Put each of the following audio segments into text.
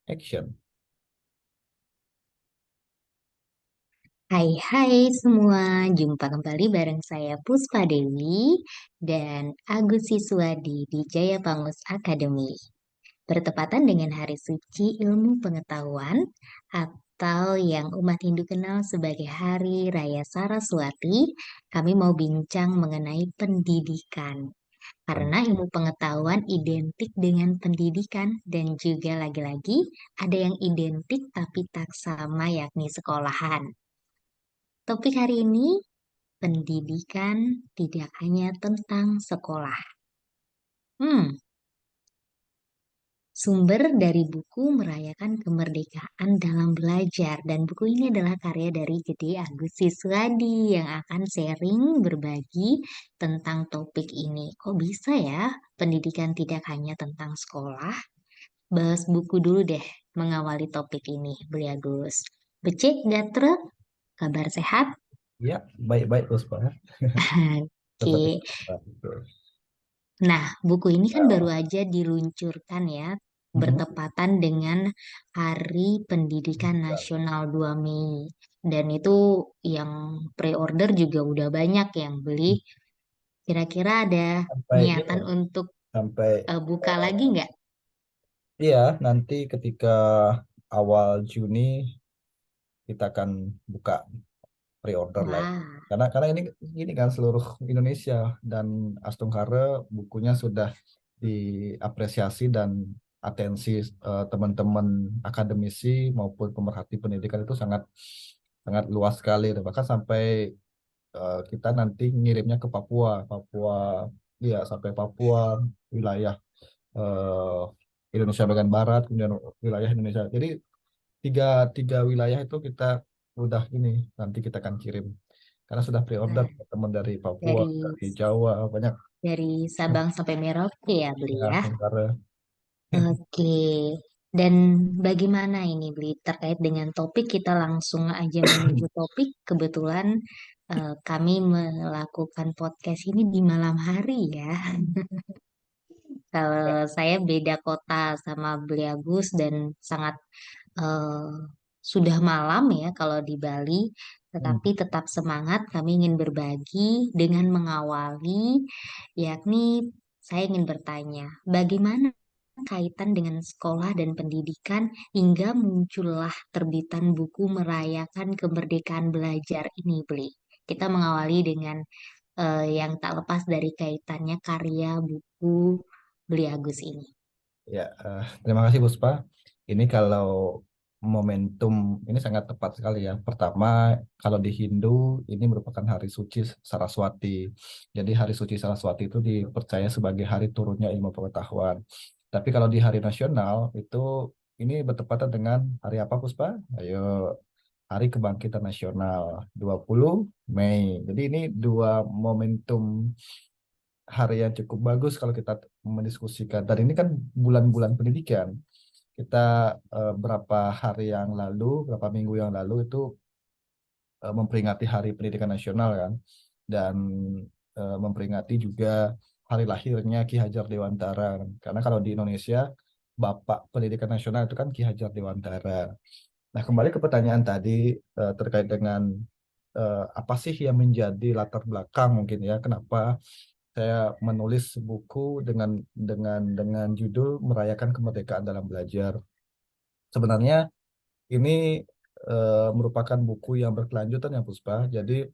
Action. Hai hai semua, jumpa kembali bareng saya Puspa Dewi dan Agus Siswadi di Jaya Pangus Academy. Bertepatan dengan Hari Suci Ilmu Pengetahuan atau yang umat Hindu kenal sebagai Hari Raya Saraswati, kami mau bincang mengenai pendidikan. Karena ilmu pengetahuan identik dengan pendidikan dan juga lagi-lagi ada yang identik tapi tak sama yakni sekolahan. Topik hari ini, pendidikan tidak hanya tentang sekolah. Hmm, Sumber dari buku Merayakan Kemerdekaan dalam Belajar. Dan buku ini adalah karya dari Gede Agus Siswadi yang akan sharing berbagi tentang topik ini. Kok bisa ya pendidikan tidak hanya tentang sekolah? Bahas buku dulu deh mengawali topik ini, Beli Agus. Becek, Gatre, kabar sehat? Ya, baik-baik Puspa. Seperti Oke. itu. Nah, buku ini kan baru Nah, aja diluncurkan ya, mhm. bertepatan dengan Hari Pendidikan Nasional 2 Mei. Dan itu yang pre-order juga udah banyak yang beli. Kira-kira ada Sampai ini, niatan untuk sampai buka lagi nggak? iya nanti ketika awal Juni kita akan buka pre-order lagi. Wah, Karena ini kan seluruh Indonesia dan Astungkara bukunya sudah diapresiasi dan atensi teman-teman akademisi maupun pemerhati pendidikan itu sangat sangat luas sekali. Bahkan sampai kita nanti ngirimnya ke Papua, Papua, iya sampai Papua, wilayah eh, Indonesia bagian barat, kemudian wilayah Indonesia. Jadi tiga tiga wilayah itu kita udah ini nanti kita akan kirim karena sudah pre-order nah, teman dari Papua, dari dari Jawa banyak Sabang sampai Merauke ya beli ya ya. sementara. Oke. Dan bagaimana ini Bli terkait dengan topik kita langsung aja menuju topik. Kebetulan kami melakukan podcast ini di malam hari ya. Ya. Kalau saya beda kota sama Beli Agus dan sangat eh, sudah malam ya kalau di Bali. Hmm. Tetapi tetap semangat kami ingin berbagi dengan mengawali yakni saya ingin bertanya, bagaimana kaitan dengan sekolah dan pendidikan hingga muncullah terbitan buku Merayakan Kemerdekaan Belajar ini, Beli. Kita mengawali dengan yang tak lepas dari kaitannya karya buku Beli Agus ini. Ya, terima kasih Puspa. Ini kalau momentum ini sangat tepat sekali ya. Pertama, kalau di Hindu ini merupakan hari suci Saraswati. Jadi hari suci Saraswati itu dipercaya sebagai hari turunnya ilmu pengetahuan. Tapi kalau di hari nasional itu ini bertepatan dengan hari apa Puspa? Ayo, Hari Kebangkitan Nasional 20 Mei. Jadi ini dua momentum hari yang cukup bagus kalau kita mendiskusikan. Dan ini kan bulan-bulan pendidikan. Kita berapa hari yang lalu, berapa minggu yang lalu itu memperingati Hari Pendidikan Nasional kan, dan memperingati juga hari lahirnya Ki Hajar Dewantara. Karena kalau di Indonesia, Bapak Pendidikan Nasional itu kan Ki Hajar Dewantara. Nah, kembali ke pertanyaan tadi terkait dengan apa sih yang menjadi latar belakang mungkin ya, kenapa saya menulis buku dengan judul Merayakan Kemerdekaan dalam Belajar. Sebenarnya ini merupakan buku yang berkelanjutan ya Puspa. Jadi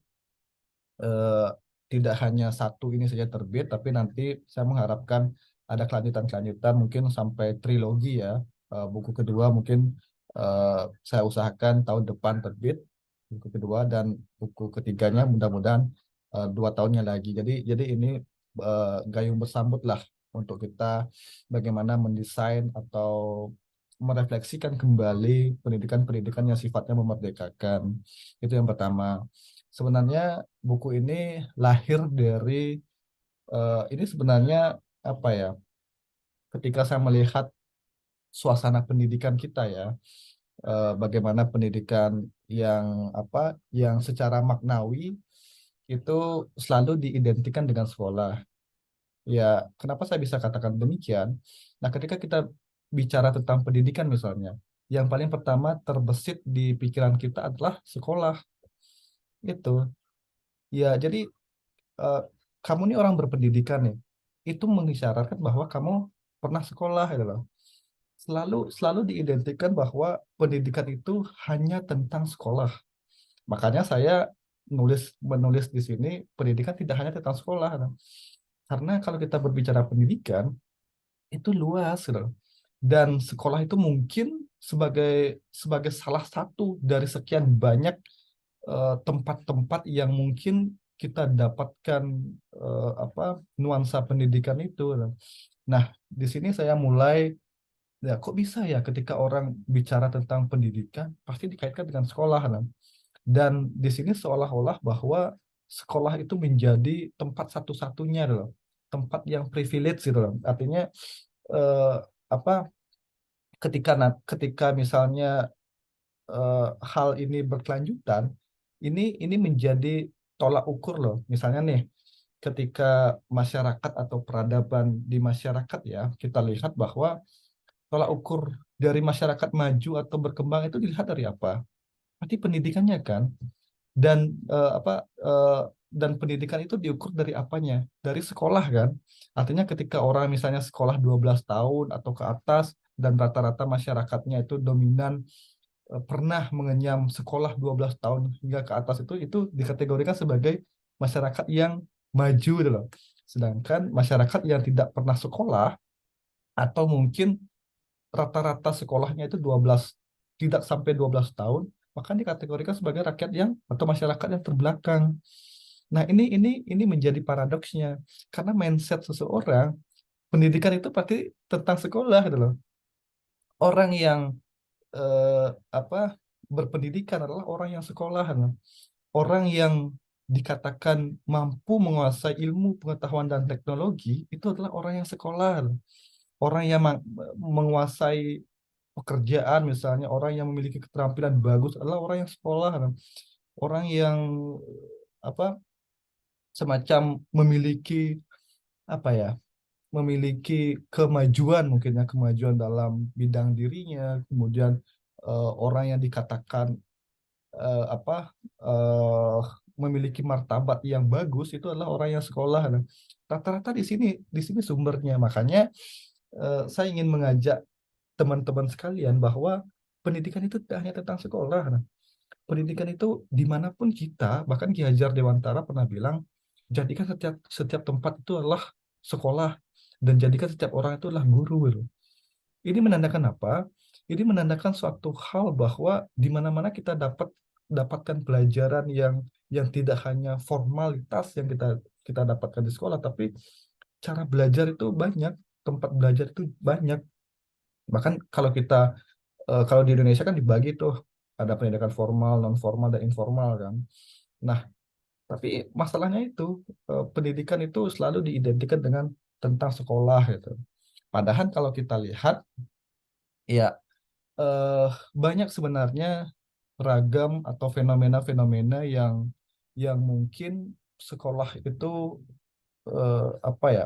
eh, tidak hanya satu ini saja terbit, tapi nanti saya mengharapkan ada kelanjutan-kelanjutan mungkin sampai trilogi ya. Buku kedua mungkin eh, saya usahakan tahun depan terbit buku kedua, dan buku ketiganya mudah-mudahan 2 tahunnya lagi. Jadi ini gayung bersambut lah untuk kita bagaimana mendesain atau merefleksikan kembali pendidikan-pendidikan yang sifatnya memerdekakan. Itu yang pertama. Sebenarnya buku ini lahir dari ini sebenarnya apa ya? Ketika saya melihat suasana pendidikan kita ya, bagaimana pendidikan yang apa, yang secara maknawi itu selalu diidentikan dengan sekolah. Ya, kenapa saya bisa katakan demikian? Nah, ketika kita bicara tentang pendidikan misalnya, yang paling pertama terbesit di pikiran kita adalah sekolah. Itu. Ya, jadi eh, kamu nih orang berpendidikan nih. Itu mengisyaratkan bahwa kamu pernah sekolah gitu loh. Selalu selalu diidentikan bahwa pendidikan itu hanya tentang sekolah. Makanya saya menulis di sini pendidikan tidak hanya tentang sekolah. Nah. Karena kalau kita berbicara pendidikan itu luas gitu. Dan sekolah itu mungkin sebagai sebagai salah satu dari sekian banyak tempat-tempat yang mungkin kita dapatkan nuansa pendidikan itu. Nah, di sini saya mulai ya kok bisa ya ketika orang bicara tentang pendidikan pasti dikaitkan dengan sekolah kan? Dan di sini seolah-olah bahwa sekolah itu menjadi tempat satu-satunya loh, tempat yang privilege gitu loh. Artinya eh, apa ketika misalnya hal ini berkelanjutan, ini menjadi tolak ukur loh. Misalnya nih, ketika masyarakat atau peradaban di masyarakat ya, kita lihat bahwa tolak ukur dari masyarakat maju atau berkembang itu dilihat dari apa? Berarti pendidikannya kan. Dan dan pendidikan itu diukur dari apanya? Dari sekolah kan. Artinya ketika orang misalnya sekolah 12 tahun atau ke atas dan rata-rata masyarakatnya itu dominan pernah mengenyam sekolah 12 tahun hingga ke atas itu dikategorikan sebagai masyarakat yang maju gitu loh. Sedangkan masyarakat yang tidak pernah sekolah atau mungkin rata-rata sekolahnya itu 12 tidak sampai 12 tahun, maka dikategorikan sebagai rakyat yang atau masyarakat yang terbelakang. Nah, ini menjadi paradoksnya karena mindset seseorang pendidikan itu pasti tentang sekolah gitu loh. Orang yang eh, apa berpendidikan adalah orang yang sekolah, gitu. Orang yang dikatakan mampu menguasai ilmu, pengetahuan dan teknologi itu adalah orang yang sekolah. Gitu. Orang yang menguasai pekerjaan misalnya, orang yang memiliki keterampilan bagus adalah orang yang sekolah. Gitu. Orang yang apa semacam memiliki apa ya memiliki kemajuan mungkin ya kemajuan dalam bidang dirinya kemudian orang yang dikatakan eh, apa eh, memiliki martabat yang bagus itu adalah orang yang sekolah. Nah, rata-rata di sini sumbernya makanya saya ingin mengajak teman-teman sekalian bahwa pendidikan itu tidak hanya tentang sekolah. Nah, pendidikan itu dimanapun kita, bahkan Ki Hajar Dewantara pernah bilang, jadikan setiap setiap tempat itu adalah sekolah dan jadikan setiap orang itu adalah guru. Gitu. Ini menandakan apa? Ini menandakan suatu hal bahwa di mana-mana kita dapatkan pelajaran yang tidak hanya formalitas yang kita kita dapatkan di sekolah, tapi cara belajar itu banyak, tempat belajar itu banyak. Bahkan kalau di Indonesia kan dibagi tuh ada pendidikan formal, non formal dan informal kan. Nah, tapi masalahnya itu pendidikan itu selalu diidentikan dengan tentang sekolah gitu. Padahal kalau kita lihat ya eh, banyak sebenarnya ragam atau fenomena-fenomena yang mungkin sekolah itu apa ya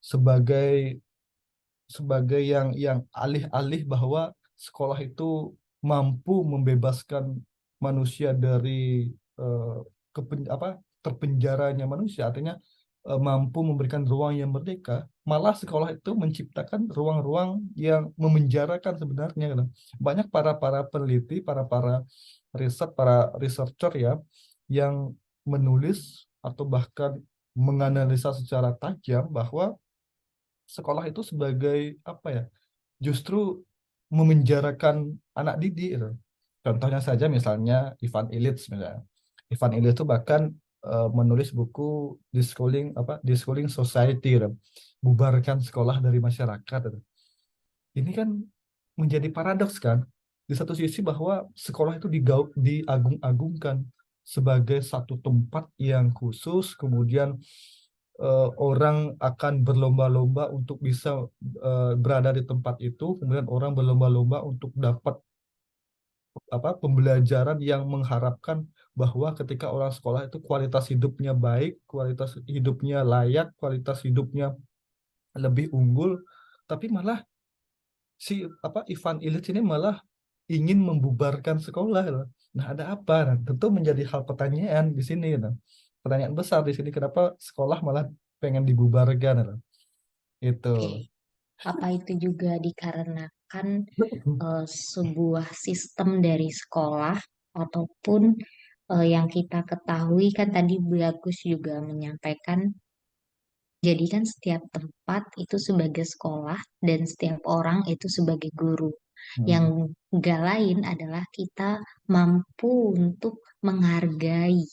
sebagai sebagai yang alih-alih bahwa sekolah itu mampu membebaskan manusia dari eh, terpenjaranya manusia, artinya mampu memberikan ruang yang merdeka, malah sekolah itu menciptakan ruang-ruang yang memenjarakan sebenarnya. Gitu. Banyak para para peneliti, para para riset, para researcher ya, yang menulis atau bahkan menganalisa secara tajam bahwa sekolah itu sebagai apa ya justru memenjarakan anak didik gitu. Contohnya saja misalnya Ivan Illich misalnya. Ivan Illich itu bahkan menulis buku Disschooling Society gitu. Bubarkan sekolah dari masyarakat gitu. Ini kan menjadi paradoks kan. Di satu sisi bahwa sekolah itu diagung-agungkan sebagai satu tempat yang khusus, kemudian orang akan berlomba-lomba untuk bisa berada di tempat itu, kemudian orang berlomba-lomba untuk dapat pembelajaran yang mengharapkan bahwa ketika orang sekolah itu kualitas hidupnya baik, kualitas hidupnya layak, kualitas hidupnya lebih unggul, tapi malah si Ivan Illich ini malah ingin membubarkan sekolah loh. Nah, ada apa? Nah, tentu menjadi hal pertanyaan di sini. Nah. Pertanyaan besar di sini, kenapa sekolah malah pengen dibubarkan loh. Itu. Oke, apa itu juga dikarenakan sebuah sistem dari sekolah ataupun yang kita ketahui kan tadi Bagus juga menyampaikan jadikan setiap tempat itu sebagai sekolah dan setiap orang itu sebagai guru. Yang Hmm. gak lain adalah kita mampu untuk menghargai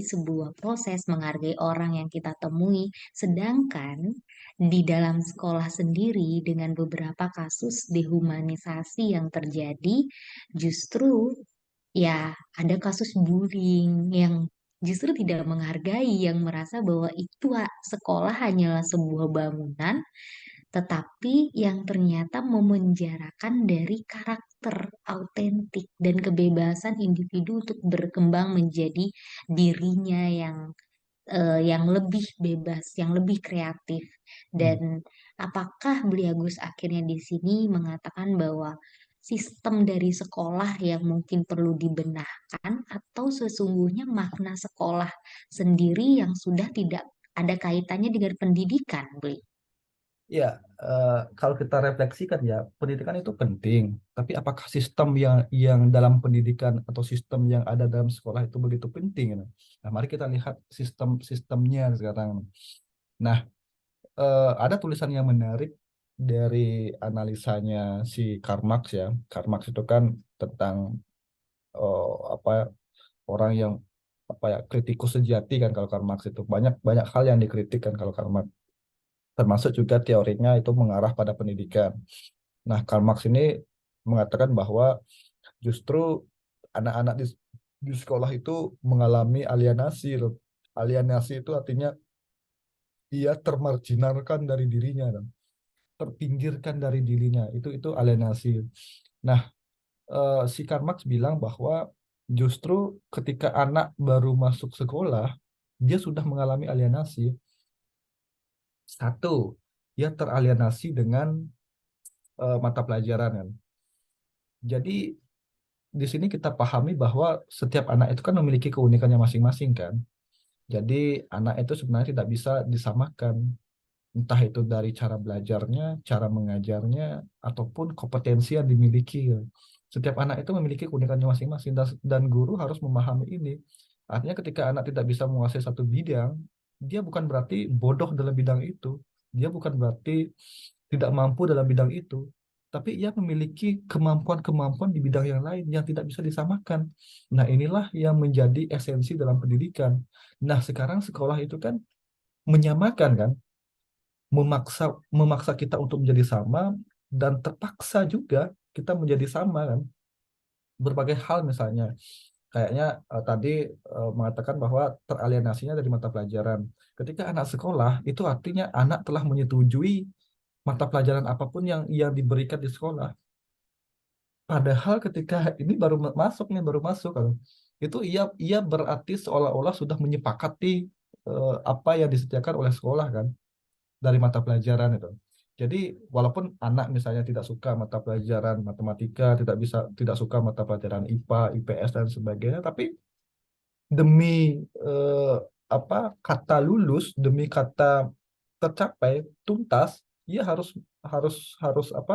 sebuah proses, menghargai orang yang kita temui. Sedangkan di dalam sekolah sendiri dengan beberapa kasus dehumanisasi yang terjadi, justru ya ada kasus bullying yang justru tidak menghargai, yang merasa bahwa itu sekolah hanyalah sebuah bangunan, tetapi yang ternyata memenjarakan dari karakter autentik dan kebebasan individu untuk berkembang menjadi dirinya yang lebih bebas, yang lebih kreatif. Hmm. Dan apakah Bliagus akhirnya di sini mengatakan bahwa sistem dari sekolah yang mungkin perlu dibenahkan atau sesungguhnya makna sekolah sendiri yang sudah tidak ada kaitannya dengan pendidikan, Bli? Ya, kalau kita refleksikan ya, pendidikan itu penting. Tapi apakah sistem yang dalam pendidikan atau sistem yang ada dalam sekolah itu begitu penting? Nah, mari kita lihat sistemnya sekarang. Nah, ada tulisan yang menarik dari analisanya si Karl Marx ya. Karl Marx itu kan tentang eh, apa orang yang kritikus sejati kan, kalau Karl Marx itu banyak banyak hal yang dikritik kan kalau Karl Marx, termasuk juga teorinya itu mengarah pada pendidikan. Nah, Karl Marx ini mengatakan bahwa justru anak-anak di sekolah itu mengalami alienasi loh. Alienasi itu artinya ia termarginalkan dari dirinya, kan, terpinggirkan dari dirinya. Itu alienasi. Nah, si Karl Marx bilang bahwa justru ketika anak baru masuk sekolah, dia sudah mengalami alienasi. Satu, dia teralienasi dengan mata pelajaran kan. Jadi di sini kita pahami bahwa setiap anak itu kan memiliki keunikannya masing-masing kan. Jadi anak itu sebenarnya tidak bisa disamakan, entah itu dari cara belajarnya, cara mengajarnya, ataupun kompetensi yang dimiliki. Setiap anak itu memiliki keunikannya masing-masing, dan guru harus memahami ini. Artinya ketika anak tidak bisa menguasai satu bidang, dia bukan berarti bodoh dalam bidang itu. Dia bukan berarti tidak mampu dalam bidang itu. Tapi ia memiliki kemampuan-kemampuan di bidang yang lain yang tidak bisa disamakan. Nah, inilah yang menjadi esensi dalam pendidikan. Nah, sekarang sekolah itu kan menyamakan kan, memaksa memaksa kita untuk menjadi sama, dan terpaksa juga kita menjadi sama kan. Berbagai hal misalnya kayaknya tadi mengatakan bahwa teralienasinya dari mata pelajaran. Ketika anak sekolah itu artinya anak telah menyetujui mata pelajaran apapun yang diberikan di sekolah. Padahal ketika ini baru masuk nih, baru masuk kan. Itu ia ia berarti seolah-olah sudah menyepakati apa yang disediakan oleh sekolah kan, dari mata pelajaran itu. Jadi walaupun anak misalnya tidak suka mata pelajaran matematika, tidak suka mata pelajaran IPA, IPS dan sebagainya, tapi demi eh, kata lulus, demi kata tercapai tuntas, ia harus harus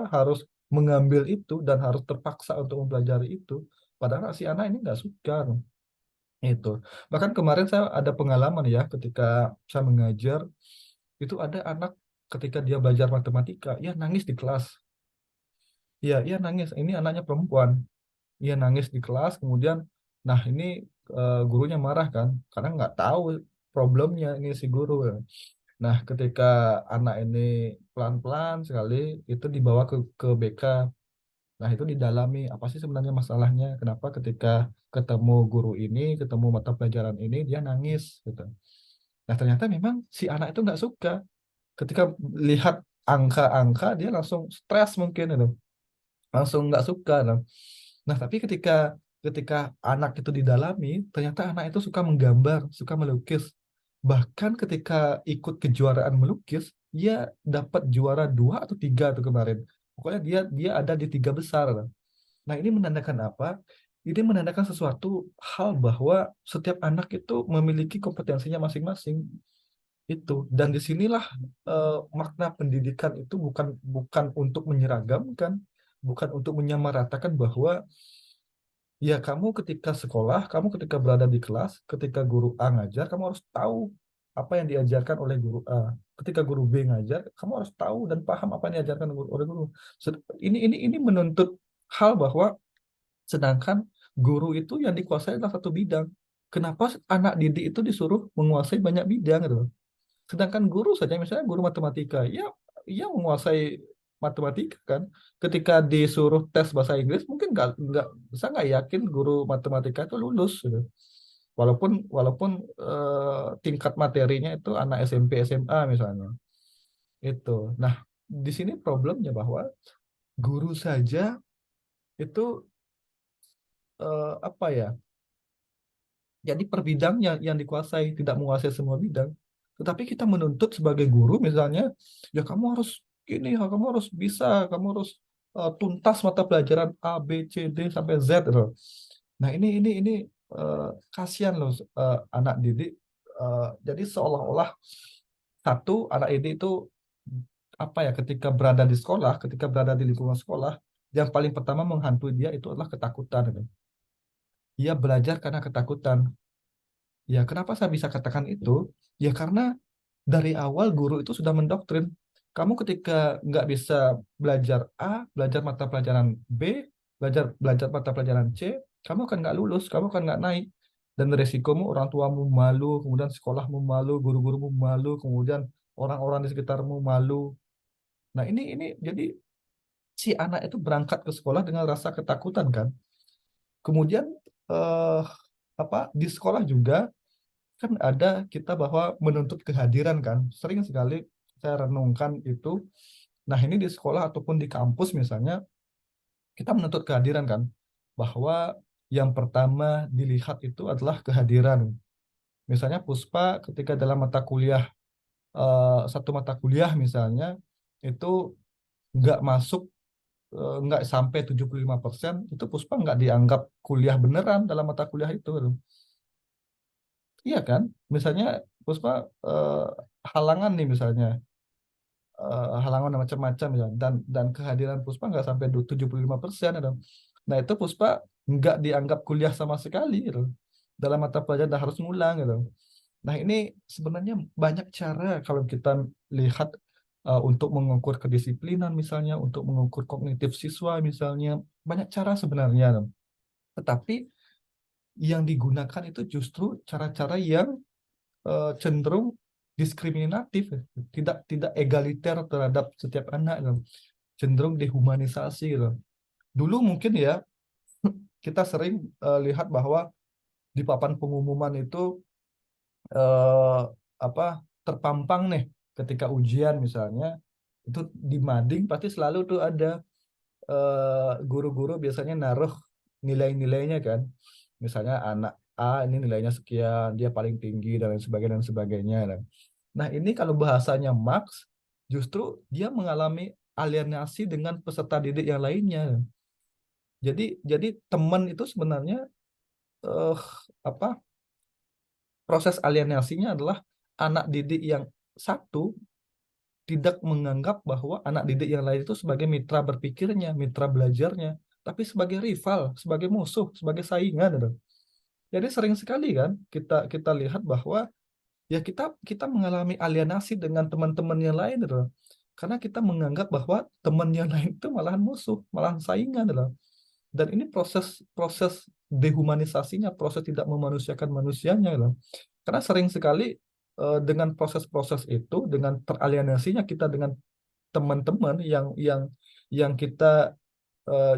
harus mengambil itu dan harus terpaksa untuk mempelajari itu. Padahal si anak ini nggak suka itu. Bahkan kemarin saya ada pengalaman ya, ketika saya mengajar, itu ada anak ketika dia belajar matematika, ia nangis di kelas. Iya, ia nangis. Ini anaknya perempuan. Ia nangis di kelas, kemudian, nah ini gurunya marah kan, karena nggak tahu problemnya ini si guru. Nah, ketika anak ini pelan-pelan sekali itu dibawa ke BK. Nah, itu didalami apa sih sebenarnya masalahnya? Kenapa ketika ketemu guru ini, ketemu mata pelajaran ini, dia nangis gitu. Nah, ternyata memang si anak itu nggak suka. Ketika lihat angka-angka, dia langsung stres mungkin itu, langsung nggak suka. Nah, tapi ketika ketika anak itu didalami, ternyata anak itu suka menggambar, suka melukis. Bahkan ketika ikut kejuaraan melukis, dia dapat juara 2 atau 3 tuh kemarin. Pokoknya dia dia ada di tiga besar. Nah, ini menandakan apa? Ini menandakan sesuatu hal bahwa setiap anak itu memiliki kompetensinya masing-masing itu. Dan disinilah makna pendidikan itu bukan bukan untuk menyeragamkan, bukan untuk menyamaratakan bahwa ya kamu ketika sekolah, kamu ketika berada di kelas, ketika guru A ngajar, kamu harus tahu apa yang diajarkan oleh guru A. Ketika guru B ngajar, kamu harus tahu dan paham apa yang diajarkan oleh guru. Ini menuntut hal bahwa sedangkan guru itu yang dikuasai adalah satu bidang. Kenapa anak didik itu disuruh menguasai banyak bidang gitu? Sedangkan guru saja, misalnya guru matematika, ya ia menguasai matematika kan. Ketika disuruh tes bahasa Inggris, mungkin nggak saya nggak yakin guru matematika itu lulus gitu. Walaupun walaupun tingkat materinya itu anak SMP SMA misalnya itu. Nah, di sini problemnya bahwa guru saja itu apa ya? Jadi per bidang yang dikuasai, tidak menguasai semua bidang. Tetapi kita menuntut sebagai guru misalnya, ya kamu harus gini, ya kamu harus bisa, kamu harus tuntas mata pelajaran A, B, C, D sampai Z loh. Nah, ini kasihan loh anak didik. Jadi seolah-olah satu anak didik itu apa ya ketika berada di sekolah, ketika berada di lingkungan sekolah, yang paling pertama menghantui dia itu adalah ketakutan gitu. Dia belajar karena ketakutan. Ya, kenapa saya bisa katakan itu? Ya, karena dari awal guru itu sudah mendoktrin. Kamu ketika nggak bisa belajar A, belajar mata pelajaran B, belajar belajar mata pelajaran C, kamu akan nggak lulus, kamu akan nggak naik. Dan resikomu orang tuamu malu, kemudian sekolahmu malu, guru-gurumu malu, kemudian orang-orang di sekitarmu malu. Nah, ini jadi si anak itu berangkat ke sekolah dengan rasa ketakutan kan. Kemudian eh, apa di sekolah juga kan ada kita bahwa menuntut kehadiran kan. Sering sekali saya renungkan itu. Nah, ini di sekolah ataupun di kampus misalnya, kita menuntut kehadiran kan. Bahwa yang pertama dilihat itu adalah kehadiran. Misalnya Puspa ketika dalam mata kuliah, satu mata kuliah misalnya, itu nggak masuk, nggak sampai 75%, itu Puspa nggak dianggap kuliah beneran dalam mata kuliah itu. Iya kan? Misalnya Puspa eh, halangan nih misalnya, halangan macam-macam ya, dan kehadiran Puspa nggak sampai 75% gitu. Nah, itu Puspa nggak dianggap kuliah sama sekali gitu. Dalam mata pelajaran dan harus ngulang gitu. Nah, ini sebenarnya banyak cara kalau kita lihat untuk mengukur kedisiplinan misalnya, untuk mengukur kognitif siswa misalnya, banyak cara sebenarnya. Tetapi yang digunakan itu justru cara-cara yang cenderung diskriminatif, tidak tidak egaliter terhadap setiap anak, gitu. Cenderung dehumanisasi gitu. Dulu mungkin ya kita sering lihat bahwa di papan pengumuman itu eh, apa terpampang nih ketika ujian misalnya, itu di mading pasti selalu tuh ada guru-guru biasanya naruh nilai-nilainya kan. Misalnya anak A ini nilainya sekian, dia paling tinggi dan lain sebagainya dan sebagainya. Nah, ini kalau bahasanya Marx, justru dia mengalami alienasi dengan peserta didik yang lainnya. Jadi teman itu sebenarnya eh, apa proses alienasinya adalah anak didik yang satu tidak menganggap bahwa anak didik yang lain itu sebagai mitra berpikirnya, mitra belajarnya, tapi sebagai rival, sebagai musuh, sebagai saingan gitu. Jadi sering sekali kan kita kita lihat bahwa ya kita kita mengalami alienasi dengan teman-teman yang lain gitu. Karena kita menganggap bahwa teman yang lain itu malahan musuh, malahan saingan gitu. Dan ini proses proses dehumanisasinya, proses tidak memanusiakan manusianya gitu. Karena sering sekali dengan proses-proses itu, dengan teralienasinya kita dengan teman-teman yang kita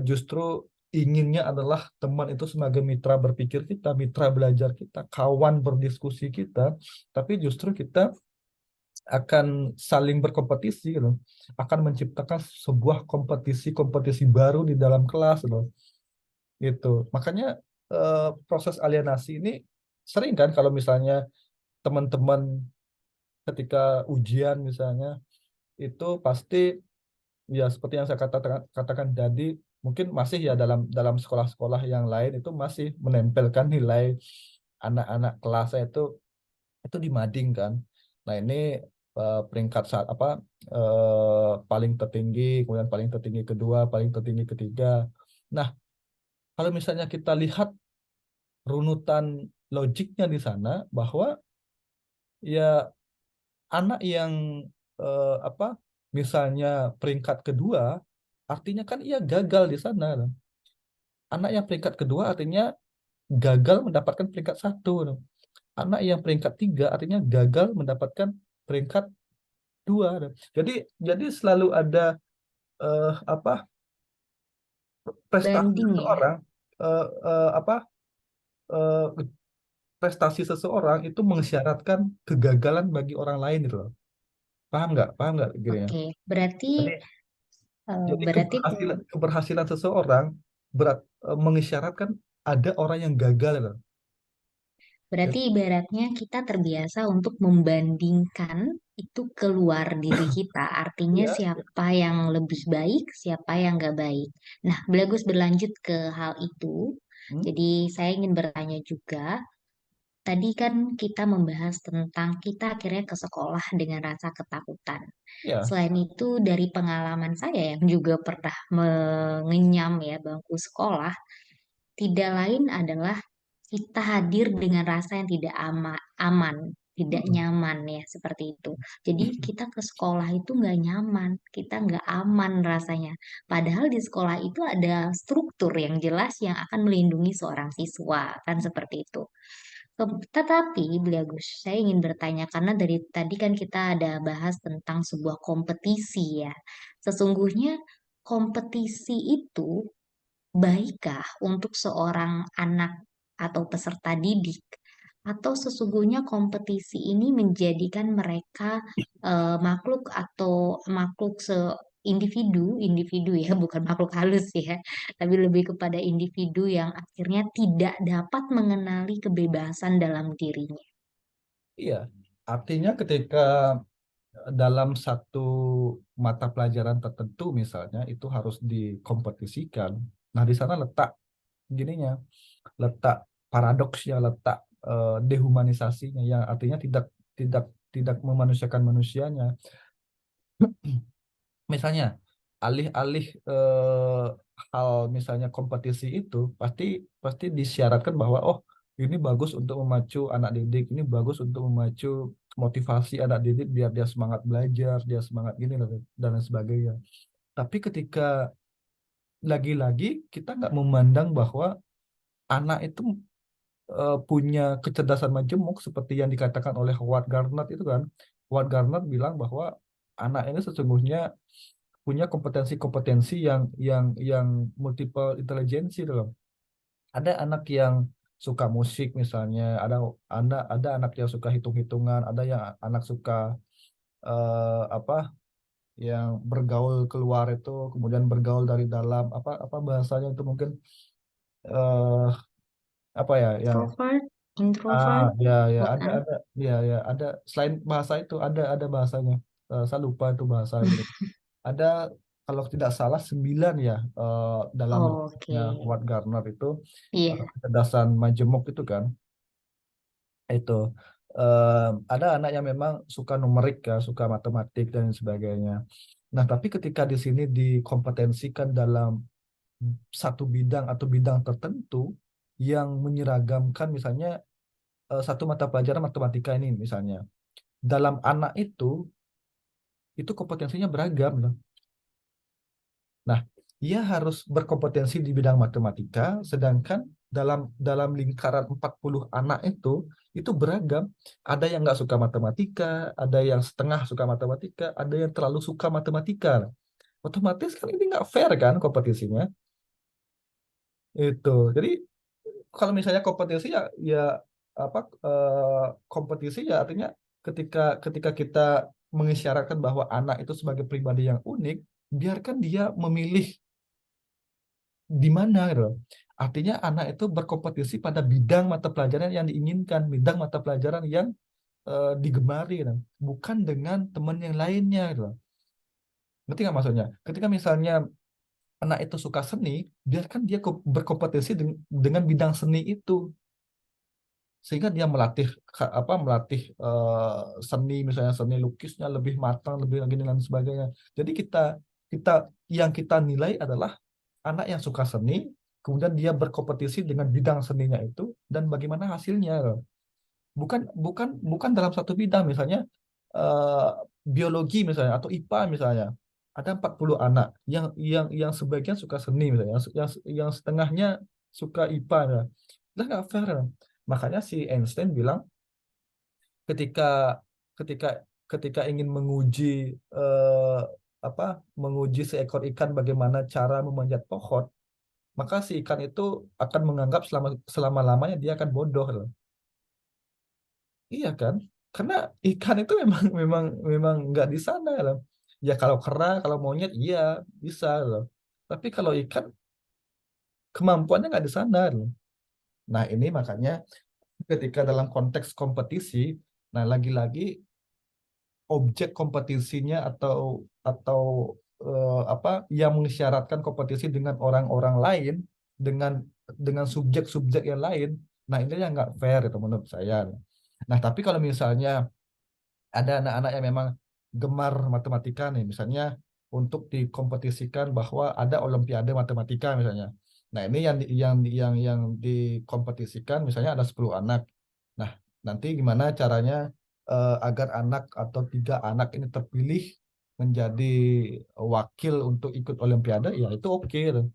justru inginnya adalah teman itu sebagai mitra berpikir kita, mitra belajar kita, kawan berdiskusi kita, tapi justru kita akan saling berkompetisi gitu. Akan menciptakan sebuah kompetisi-kompetisi baru di dalam kelas gitu. Gitu. Makanya proses alienasi ini sering kan kalau misalnya teman-teman ketika ujian misalnya itu pasti ya seperti yang saya katakan tadi, mungkin masih ya dalam dalam sekolah-sekolah yang lain itu masih menempelkan nilai anak-anak kelasnya itu di mading kan. Nah ini peringkat saat apa paling tertinggi, kemudian paling tertinggi kedua, paling tertinggi ketiga. Nah kalau misalnya kita lihat runutan logiknya di sana bahwa ya anak yang apa misalnya peringkat kedua artinya kan ia gagal di sana. Anak yang peringkat kedua artinya gagal mendapatkan peringkat satu. Anak yang peringkat tiga artinya gagal mendapatkan peringkat dua. Jadi selalu ada apa prestasi Banding ya. seseorang apa eh, prestasi seseorang itu mensyaratkan kegagalan bagi orang lain gitu loh. Paham nggak gini ya? Oke, berarti Jadi eh, jadi berarti keberhasilan seseorang mengisyaratkan ada orang yang gagal loh. berarti Jadi, ibaratnya kita terbiasa untuk membandingkan itu keluar diri kita. Artinya iya, siapa yang lebih baik, siapa yang nggak baik. Nah, Bagus berlanjut ke hal itu. hmm, Jadi saya ingin bertanya juga, tadi kan kita membahas tentang kita akhirnya ke sekolah dengan rasa ketakutan. iya, Selain itu, dari pengalaman saya yang juga pernah mengenyam ya bangku sekolah, tidak lain adalah kita hadir dengan rasa yang tidak aman, tidak hmm, nyaman ya seperti itu. Jadi kita ke sekolah itu nggak nyaman, kita nggak aman rasanya. Padahal di sekolah itu ada struktur yang jelas yang akan melindungi seorang siswa, kan seperti itu. Tetapi, Blagus, saya ingin bertanya karena dari tadi kan kita ada bahas tentang sebuah kompetisi ya. Sesungguhnya kompetisi itu baikkah untuk seorang anak atau peserta didik? Atau sesungguhnya kompetisi ini menjadikan mereka makhluk atau makhluk individu, individu ya, bukan makhluk halus ya, tapi lebih kepada individu yang akhirnya tidak dapat mengenali kebebasan dalam dirinya. iya. Artinya ketika dalam satu mata pelajaran tertentu misalnya itu harus dikompetisikan. Nah, di sana letak gininya, letak paradoksnya, letak dehumanisasinya yang artinya tidak tidak memanusiakan manusianya. Misalnya alih-alih hal misalnya kompetisi itu pasti pasti disyaratkan bahwa oh ini bagus untuk memacu anak didik, ini bagus untuk memacu motivasi anak didik biar dia semangat belajar, dia semangat gini dan lain sebagainya. Tapi ketika lagi-lagi kita nggak memandang bahwa anak itu punya kecerdasan majemuk seperti yang dikatakan oleh Howard Gardner itu kan. Howard Gardner bilang bahwa anak ini sesungguhnya punya kompetensi-kompetensi yang multiple intelligency dalam. Ada anak yang suka musik misalnya, ada anak yang suka hitung-hitungan, ada yang anak suka apa yang bergaul keluar itu, kemudian bergaul dari dalam apa bahasanya itu mungkin eh apa ya yang Introvert, introvert, ya ya bukan? ada ya ya ada selain bahasa itu ada bahasanya. Saya lupa itu bahasa gitu. Ada kalau tidak salah 9 ya dalam Oke, risetnya Howard Gardner itu iya. kecerdasan majemuk itu kan itu ada anak yang memang suka numerik ya suka matematik dan sebagainya. Nah tapi ketika di sini dikompetensikan dalam satu bidang atau bidang tertentu yang menyeragamkan misalnya satu mata pelajaran matematika ini misalnya dalam anak itu kompetensinya beragam. Nah, ia harus berkompetensi di bidang matematika, sedangkan dalam dalam lingkaran 40 anak itu beragam. Ada yang nggak suka matematika, ada yang setengah suka matematika, ada yang terlalu suka matematika. Otomatis kan ini nggak fair kan kompetisinya. Itu. Jadi kalau misalnya kompetisi ya apa kompetisi ya artinya ketika ketika kita mengisyaratkan bahwa anak itu sebagai pribadi yang unik, biarkan dia memilih di mana gitu loh. Artinya anak itu berkompetisi pada bidang mata pelajaran yang diinginkan, bidang mata pelajaran yang digemari, gitu. Bukan dengan teman yang lainnya gitu loh. Ngerti nggak maksudnya? Ketika misalnya anak itu suka seni, biarkan dia berkompetisi dengan bidang seni itu, sehingga dia melatih melatih seni, misalnya seni lukisnya lebih matang, lebih lagi dan sebagainya. Jadi kita kita yang kita nilai adalah anak yang suka seni, kemudian dia berkompetisi dengan bidang seninya itu dan bagaimana hasilnya. Bukan bukan bukan dalam satu bidang, misalnya eh, biologi misalnya atau IPA misalnya. Ada 40 anak yang sebagian suka seni misalnya, yang setengahnya suka IPA ya. Itu nggak fair. Makanya si Einstein bilang ketika ketika ketika ingin menguji eh, apa menguji seekor ikan bagaimana cara memanjat pohon, maka si ikan itu akan menganggap selama-lamanya dia akan bodoh loh. Iya kan? Karena ikan itu memang memang memang nggak di sana loh. Ya kalau kera, kalau monyet iya bisa loh. Tapi kalau ikan kemampuannya nggak di sana loh. Nah, ini makanya ketika dalam konteks kompetisi, nah lagi-lagi objek kompetisinya atau yang mengisyaratkan kompetisi dengan orang-orang lain, dengan subjek-subjek yang lain. Nah, ini yang nggak fair itu menurut saya. Nah, tapi kalau misalnya ada anak-anak yang memang gemar matematika nih, misalnya untuk dikompetisikan bahwa ada olimpiade matematika misalnya. Nah, ini yang dikompetisikan misalnya ada 10 anak. Nah, nanti gimana caranya agar anak atau 3 anak ini terpilih menjadi wakil untuk ikut olimpiade, ya itu oke.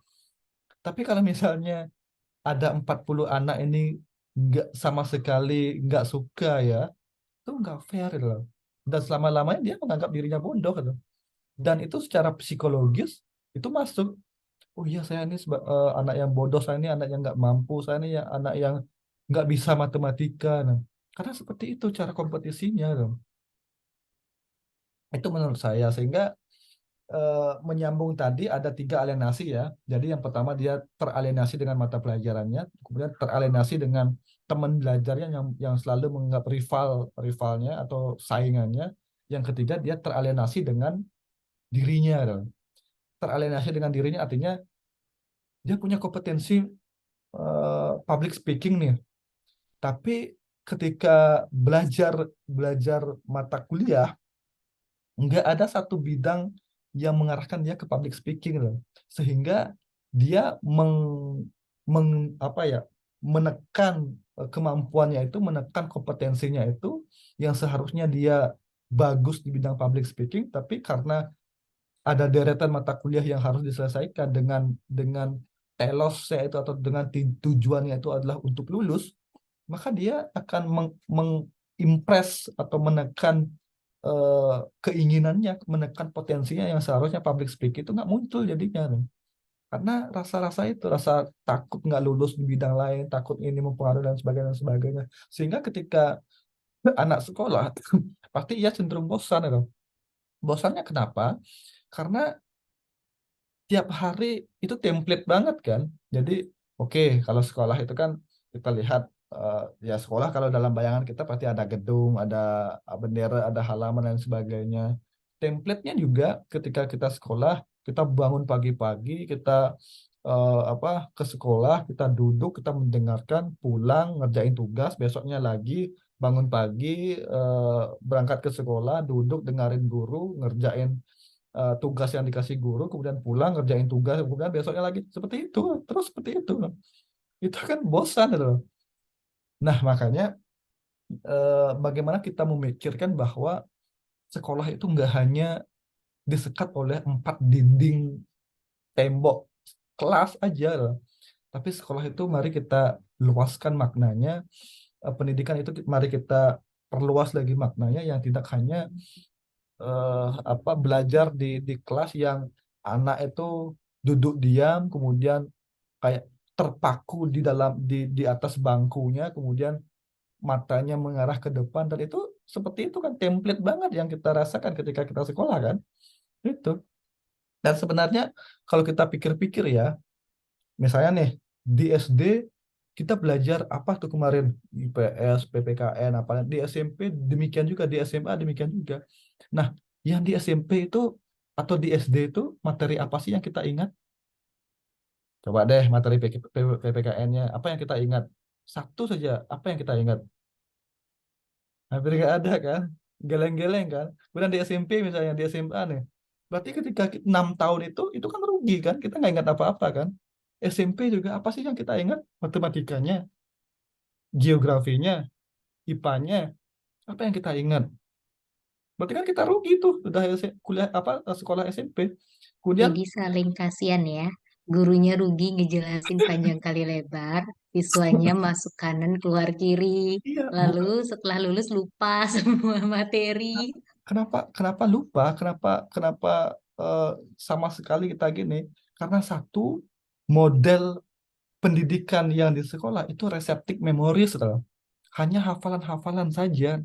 Tapi kalau misalnya ada 40 anak ini nggak sama sekali nggak suka ya, itu nggak fair gitu loh. Dan selama-lamanya dia menganggap dirinya bodoh gitu. Dan itu secara psikologis itu masuk. Oh iya, saya ini anak yang bodoh, saya ini anak yang nggak mampu, saya ini anak yang nggak bisa matematika. Nah, karena seperti itu cara kompetisinya loh. Itu menurut saya, sehingga menyambung tadi ada 3 alienasi ya. Jadi yang pertama dia teralienasi dengan mata pelajarannya, kemudian teralienasi dengan teman belajarnya yang selalu menganggap rivalnya atau saingannya. Yang ketiga dia teralienasi dengan dirinya. Teralienasi dengan dirinya artinya dia punya kompetensi public speaking nih, tapi ketika belajar belajar mata kuliah nggak ada satu bidang yang mengarahkan dia ke public speaking loh, sehingga dia apa ya menekan kemampuannya itu, menekan kompetensinya itu yang seharusnya dia bagus di bidang public speaking, tapi karena ada deretan mata kuliah yang harus diselesaikan dengan telosnya itu atau dengan tujuannya itu adalah untuk lulus, maka dia akan mengimpress atau menekan keinginannya, menekan potensinya yang seharusnya public speaking itu nggak muncul jadinya. Karena rasa-rasa itu, rasa takut nggak lulus di bidang lain, takut ini mempengaruhi dan sebagainya. Sehingga ketika anak sekolah, pasti ia cenderung bosan. Ya. Bosannya kenapa? Karena tiap hari itu template banget kan. Jadi oke, kalau sekolah itu kan kita lihat ya sekolah kalau dalam bayangan kita pasti ada gedung, ada bendera, ada halaman dan sebagainya. Template-nya juga ketika kita sekolah, kita bangun pagi-pagi, kita ke sekolah, kita duduk, kita mendengarkan, pulang, ngerjain tugas, besoknya lagi bangun pagi, berangkat ke sekolah, duduk dengerin guru, ngerjain tugas yang dikasih guru, kemudian pulang ngerjain tugas, kemudian besoknya lagi seperti itu, terus seperti itu. Itu kan bosan gitu loh. Nah, makanya bagaimana kita memikirkan bahwa sekolah itu nggak hanya disekat oleh 4 dinding tembok kelas aja loh. Tapi sekolah itu mari kita luaskan maknanya, pendidikan itu mari kita perluas lagi maknanya, yang tidak hanya belajar di kelas yang anak itu duduk diam, kemudian kayak terpaku di atas bangkunya, kemudian matanya mengarah ke depan, dan itu seperti itu kan template banget yang kita rasakan ketika kita sekolah kan itu. Dan sebenarnya kalau kita pikir-pikir ya, misalnya nih di SD kita belajar apa tuh kemarin, IPS, PPKN, apa di SMP demikian juga, di SMA demikian juga. Nah, yang di SMP itu Atau di SD itu materi apa sih yang kita ingat? Coba deh materi PPKN-nya. Apa yang kita ingat? Satu saja. Apa yang kita ingat? Hampir nggak ada kan? Geleng-geleng kan? Kemudian di SMP misalnya, di SMA nih. Berarti ketika 6 tahun itu kan rugi kan? Kita nggak ingat apa-apa kan? SMP juga apa sih yang kita ingat? Matematikanya, geografinya, IPA-nya. Apa yang kita ingat? Berarti kan kita rugi tuh udah kuliah apa sekolah SMP. Kemudian Jadi saling kasihan ya. Gurunya rugi ngejelasin panjang kali lebar, siswanya masuk kanan keluar kiri. iya, Lalu setelah lulus lupa semua materi. kenapa kenapa lupa? Kenapa kenapa eh, sama sekali kita gini? Karena satu model pendidikan yang di sekolah itu reseptif memori, saudara. Hanya hafalan-hafalan saja,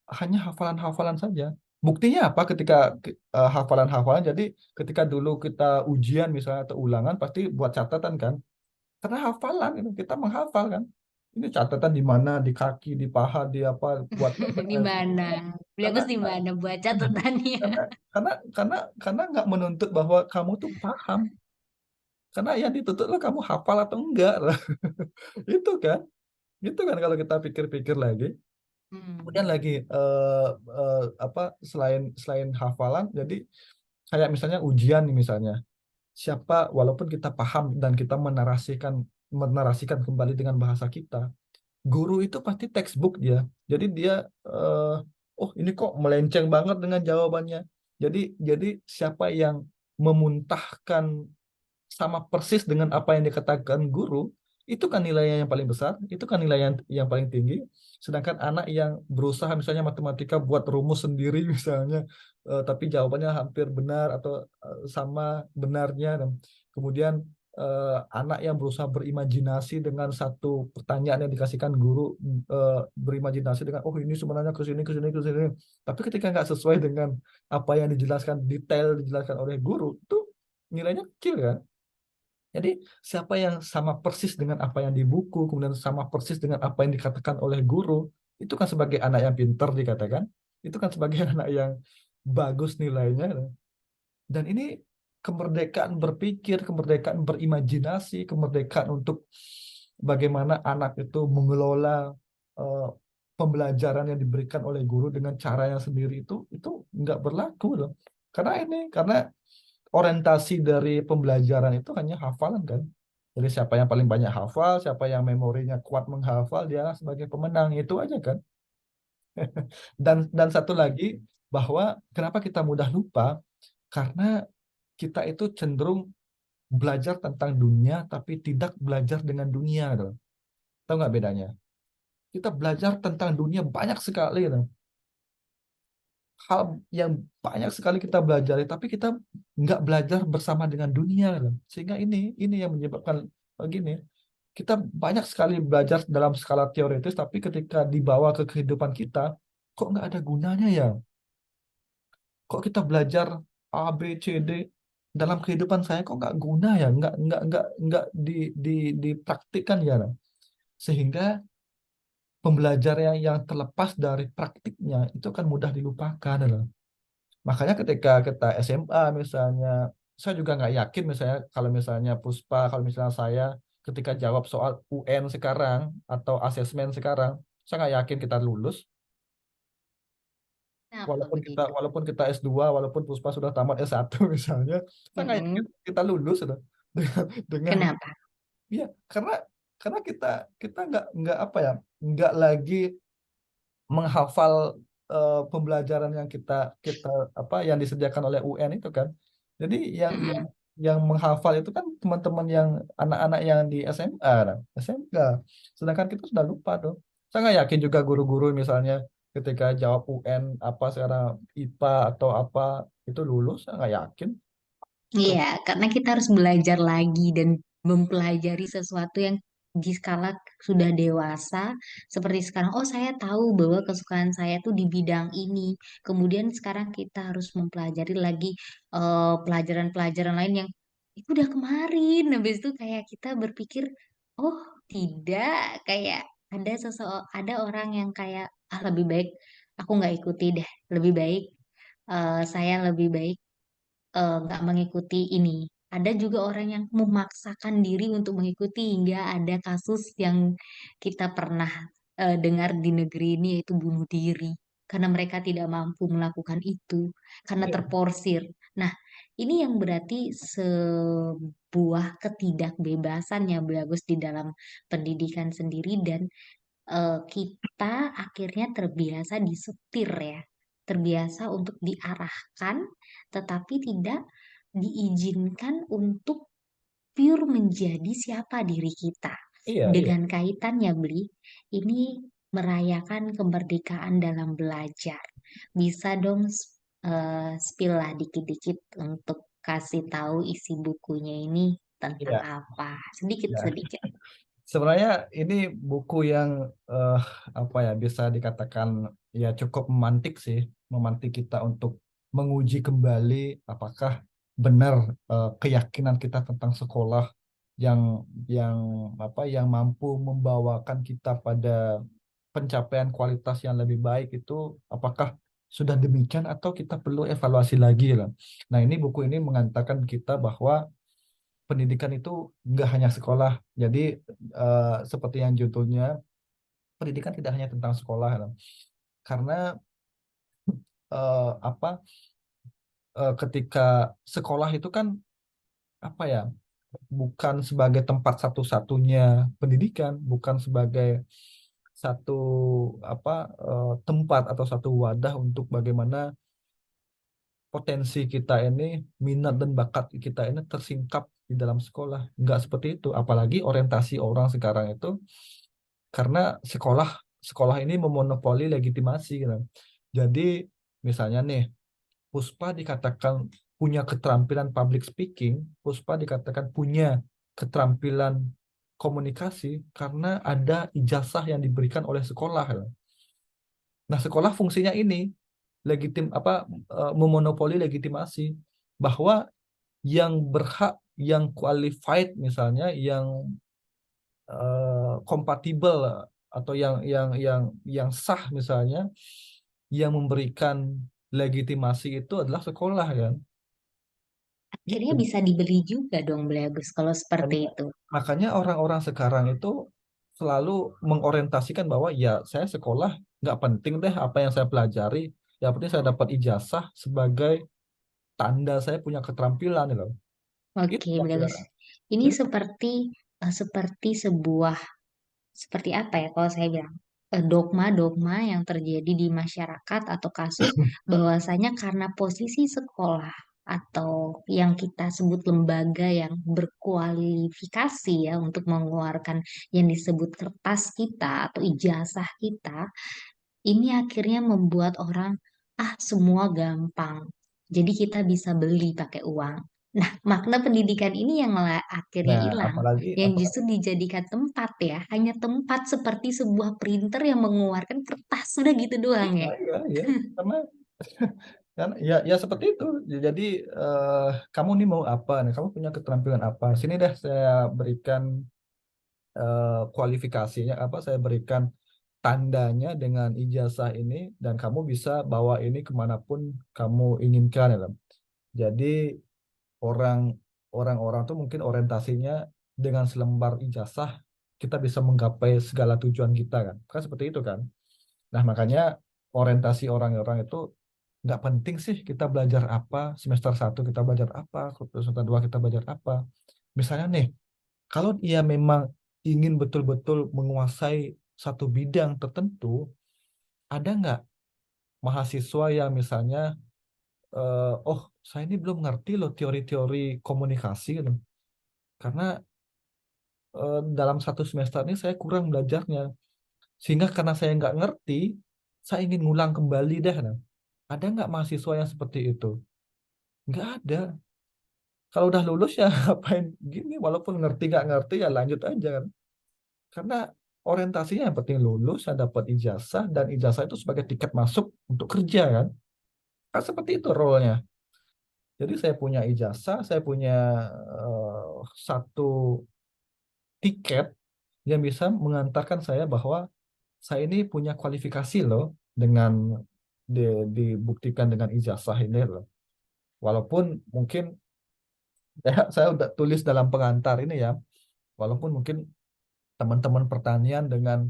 hanya hafalan-hafalan saja. Buktinya apa ketika hafalan-hafalan? Jadi ketika dulu kita ujian misalnya atau ulangan pasti buat catatan kan? Karena hafalan itu kita menghafal kan. Ini catatan di mana, di kaki, di paha, di apa, buat Di mana? Beli karena Agus di mana buat catatannya? karena karena karena nggak menuntut bahwa kamu tuh paham, karena yang dituntut lah kamu hafal atau enggak lah. Itu kan, itu kan kalau kita pikir-pikir lagi. Kemudian Hmm. lagi apa, selain selain hafalan, jadi kayak misalnya ujian nih misalnya, siapa walaupun kita paham dan kita menarasikan kembali dengan bahasa kita, guru itu pasti textbook dia. Jadi dia eh, oh ini kok melenceng banget dengan jawabannya. Jadi siapa yang memuntahkan sama persis dengan apa yang dikatakan guru, itu kan nilainya yang paling besar, itu kan nilai yang paling tinggi. Sedangkan anak yang berusaha misalnya matematika buat rumus sendiri misalnya, tapi jawabannya hampir benar atau sama benarnya, dan kemudian anak yang berusaha berimajinasi dengan satu pertanyaan yang dikasihkan guru, berimajinasi dengan oh ini sebenarnya ke sini ke sini ke sini, tapi ketika nggak sesuai dengan apa yang dijelaskan detail dijelaskan oleh guru, itu nilainya kecil kan. Jadi siapa yang sama persis dengan apa yang di buku, kemudian sama persis dengan apa yang dikatakan oleh guru, itu kan sebagai anak yang pintar dikatakan, itu kan sebagai anak yang bagus nilainya. Dan ini kemerdekaan berpikir, kemerdekaan berimajinasi, kemerdekaan untuk bagaimana anak itu mengelola eh, pembelajaran yang diberikan oleh guru dengan cara yang sendiri, itu nggak berlaku loh. Karena orientasi dari pembelajaran itu hanya hafalan kan. Jadi siapa yang paling banyak hafal, siapa yang memorinya kuat menghafal, dia sebagai pemenang, itu aja kan. Dan satu lagi, bahwa kenapa kita mudah lupa, karena kita itu cenderung belajar tentang dunia tapi tidak belajar dengan dunia tuh. Tahu nggak bedanya? Kita belajar tentang dunia banyak sekali tuh. Hal yang banyak sekali kita belajar, tapi kita nggak belajar bersama dengan dunia tuh. Sehingga ini yang menyebabkan begini. Kita banyak sekali belajar dalam skala teoritis, tapi ketika dibawa ke kehidupan kita, kok nggak ada gunanya ya? Kok kita belajar A, B, C, D dalam kehidupan saya kok nggak guna ya? Nggak di dipraktikkan ya. Sehingga pembelajar yang terlepas dari praktiknya itu kan mudah dilupakan loh. Makanya ketika kita SMA misalnya, saya juga nggak yakin misalnya kalau misalnya Puspa, kalau misalnya saya ketika jawab soal UN sekarang atau asesmen sekarang, saya nggak yakin kita lulus. Kenapa Walaupun kita begitu? walaupun kita S2, walaupun Puspa sudah tamat S1 misalnya, saya nggak yakin Mm-mm. kita lulus loh. Dengan Kenapa? ya karena kita kita nggak apa ya, nggak lagi menghafal pembelajaran yang kita kita apa yang disediakan oleh UN itu kan. Jadi Mm-mm. yang menghafal itu kan teman-teman yang anak-anak yang di SMA, kan, SMK. Sedangkan kita sudah lupa tuh. Saya nggak yakin juga guru-guru misalnya ketika jawab UN apa sekarang IPA atau apa itu lulus, saya nggak yakin. Iya, karena kita harus belajar lagi dan mempelajari sesuatu yang di skala sudah dewasa seperti sekarang. Oh, saya tahu bahwa kesukaan saya tuh di bidang ini. Kemudian sekarang kita harus mempelajari lagi pelajaran-pelajaran lain yang itu udah kemarin. Habis itu kayak kita berpikir, oh tidak, kayak ada orang yang kayak lebih baik aku nggak ikuti deh. Lebih baik saya lebih baik. nggak mengikuti ini. Ada juga orang yang memaksakan diri untuk mengikuti hingga ada kasus yang kita pernah dengar di negeri ini yaitu bunuh diri karena mereka tidak mampu melakukan itu karena Iya, terporsir. Nah, ini yang berarti sebuah ketidakbebasan ya bagus di dalam pendidikan sendiri dan kita akhirnya terbiasa disetir ya, terbiasa untuk diarahkan, tetapi tidak diizinkan untuk pure menjadi siapa diri kita. iya, iya. Dengan kaitannya, Bli, ini merayakan kemerdekaan dalam belajar. Bisa dong spill lah dikit-dikit untuk kasih tahu isi bukunya ini tentang Iya. apa, Ya. sedikit-sedikit. Sebenarnya ini buku yang eh, apa ya bisa dikatakan ya cukup memantik sih, memantik kita untuk menguji kembali apakah benar keyakinan kita tentang sekolah yang yang yang mampu membawakan kita pada pencapaian kualitas yang lebih baik itu apakah sudah demikian atau kita perlu evaluasi lagi lah. Nah, ini buku ini mengatakan kita bahwa pendidikan itu nggak hanya sekolah. Jadi seperti yang judulnya, pendidikan tidak hanya tentang sekolah, loh. Karena apa ketika sekolah itu kan apa ya, bukan sebagai tempat satu-satunya pendidikan, bukan sebagai satu apa tempat atau satu wadah untuk bagaimana potensi kita ini, minat dan bakat kita ini tersingkap di dalam sekolah. Nggak seperti itu. Apalagi orientasi orang sekarang itu karena sekolah sekolah ini memonopoli legitimasi gitu. Jadi misalnya nih Puspa dikatakan punya keterampilan public speaking, Puspa dikatakan punya keterampilan komunikasi karena ada ijazah yang diberikan oleh sekolah gitu. Nah, sekolah fungsinya ini memonopoli legitimasi bahwa yang berhak, yang qualified misalnya, yang kompatibel atau yang sah misalnya yang memberikan legitimasi itu adalah sekolah kan Akhirnya itu bisa dibeli juga dong, Bagus, kalau seperti makanya itu. makanya orang-orang sekarang itu selalu mengorientasikan bahwa ya saya sekolah nggak penting deh apa yang saya pelajari, yang penting saya dapat ijazah sebagai tanda saya punya keterampilan gitu. Itu Oke, Bagus. pelajaran. Ini Jadi seperti sebuah seperti apa ya kalau saya bilang dogma-dogma yang terjadi di masyarakat atau kasus bahwasanya karena posisi sekolah atau yang kita sebut lembaga yang berkualifikasi ya untuk mengeluarkan yang disebut kertas kita atau ijazah kita, ini akhirnya membuat orang, ah semua gampang. Jadi kita bisa beli pakai uang. Nah, makna pendidikan ini yang akhirnya nah hilang, apalagi yang apalagi justru dijadikan tempat ya, hanya tempat seperti sebuah printer yang mengeluarkan kertas, sudah gitu doang iya ya. iya iya karena kan ya seperti itu. Jadi eh, kamu nih mau apa nih, kamu punya keterampilan apa, sini deh saya berikan kualifikasinya apa, saya berikan tandanya dengan ijazah ini dan kamu bisa bawa ini kemanapun kamu inginkan ya kan. Jadi orang orang-orang tuh mungkin orientasinya dengan selembar ijazah kita bisa menggapai segala tujuan kita kan seperti itu kan. Nah, makanya orientasi orang-orang itu nggak penting sih kita belajar apa, semester 1 kita belajar apa, semester 2 kita belajar apa. Misalnya nih, kalau dia memang ingin betul-betul menguasai satu bidang tertentu, ada nggak mahasiswa yang misalnya, oh saya ini belum ngerti loh teori-teori komunikasi gitu. Karena dalam satu semester ini saya kurang belajarnya. Sehingga karena saya nggak ngerti, saya ingin ngulang kembali deh. Nah, ada nggak mahasiswa yang seperti itu? Nggak ada. Kalau udah lulus ya ngapain gini, walaupun ngerti nggak ngerti ya lanjut aja kan. Karena orientasinya yang penting lulus, saya dapat ijazah, dan ijazah itu sebagai tiket masuk untuk kerja kan. Kan seperti itu role-nya. Jadi saya punya ijazah, saya punya satu tiket yang bisa mengantarkan saya bahwa saya ini punya kualifikasi loh dengan dibuktikan dengan ijazah ini loh. Walaupun mungkin ya, saya udah tulis dalam pengantar ini ya, walaupun mungkin teman-teman pertanian dengan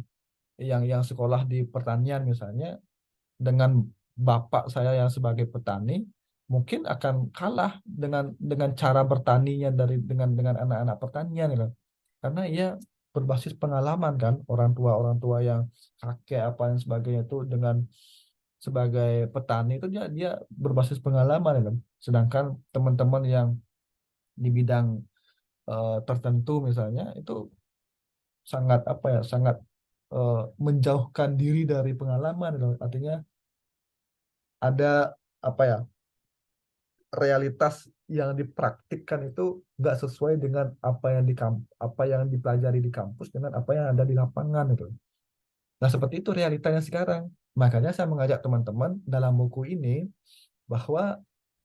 yang sekolah di pertanian misalnya dengan bapak saya yang sebagai petani mungkin akan kalah dengan cara bertaninya dengan anak-anak pertanian gitu. Karena ia berbasis pengalaman kan, orang tua yang kakek apa yang sebagainya itu dengan sebagai petani itu dia dia berbasis pengalaman kan. Sedangkan teman-teman yang di bidang tertentu misalnya itu sangat apa ya, sangat menjauhkan diri dari pengalaman gitu. Artinya ada apa ya, realitas yang dipraktikkan itu nggak sesuai dengan apa yang dipelajari di kampus dengan apa yang ada di lapangan itu. Nah, seperti itu realitanya sekarang. Makanya saya mengajak teman-teman dalam buku ini bahwa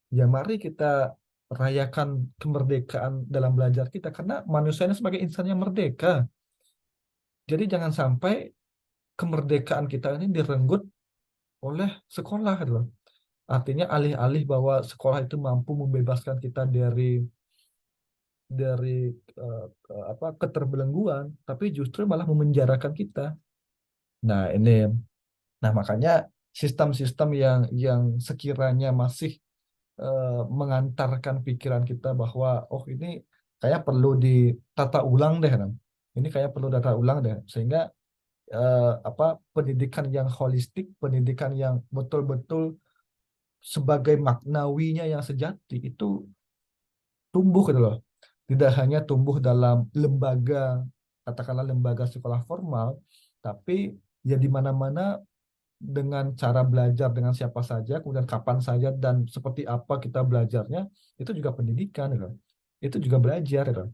ya mari kita rayakan kemerdekaan dalam belajar kita karena manusia ini sebagai insan yang merdeka. Jadi jangan sampai kemerdekaan kita ini direnggut oleh sekolah gitu loh. Artinya alih-alih bahwa sekolah itu mampu membebaskan kita dari apa keterbelengguan, tapi justru malah memenjarakan kita. Nah, ini. Nah, makanya sistem-sistem yang sekiranya masih mengantarkan pikiran kita bahwa oh ini kayak perlu ditata ulang deh, kan. Ini kayak perlu data ulang deh, sehingga apa pendidikan yang holistik, pendidikan yang betul-betul sebagai maknawinya yang sejati itu tumbuh gitu loh. Tidak hanya tumbuh dalam lembaga, katakanlah lembaga sekolah formal, tapi ya di mana-mana dengan cara belajar dengan siapa saja, kemudian kapan saja dan seperti apa kita belajarnya, itu juga pendidikan gitu. Itu juga belajar gitu.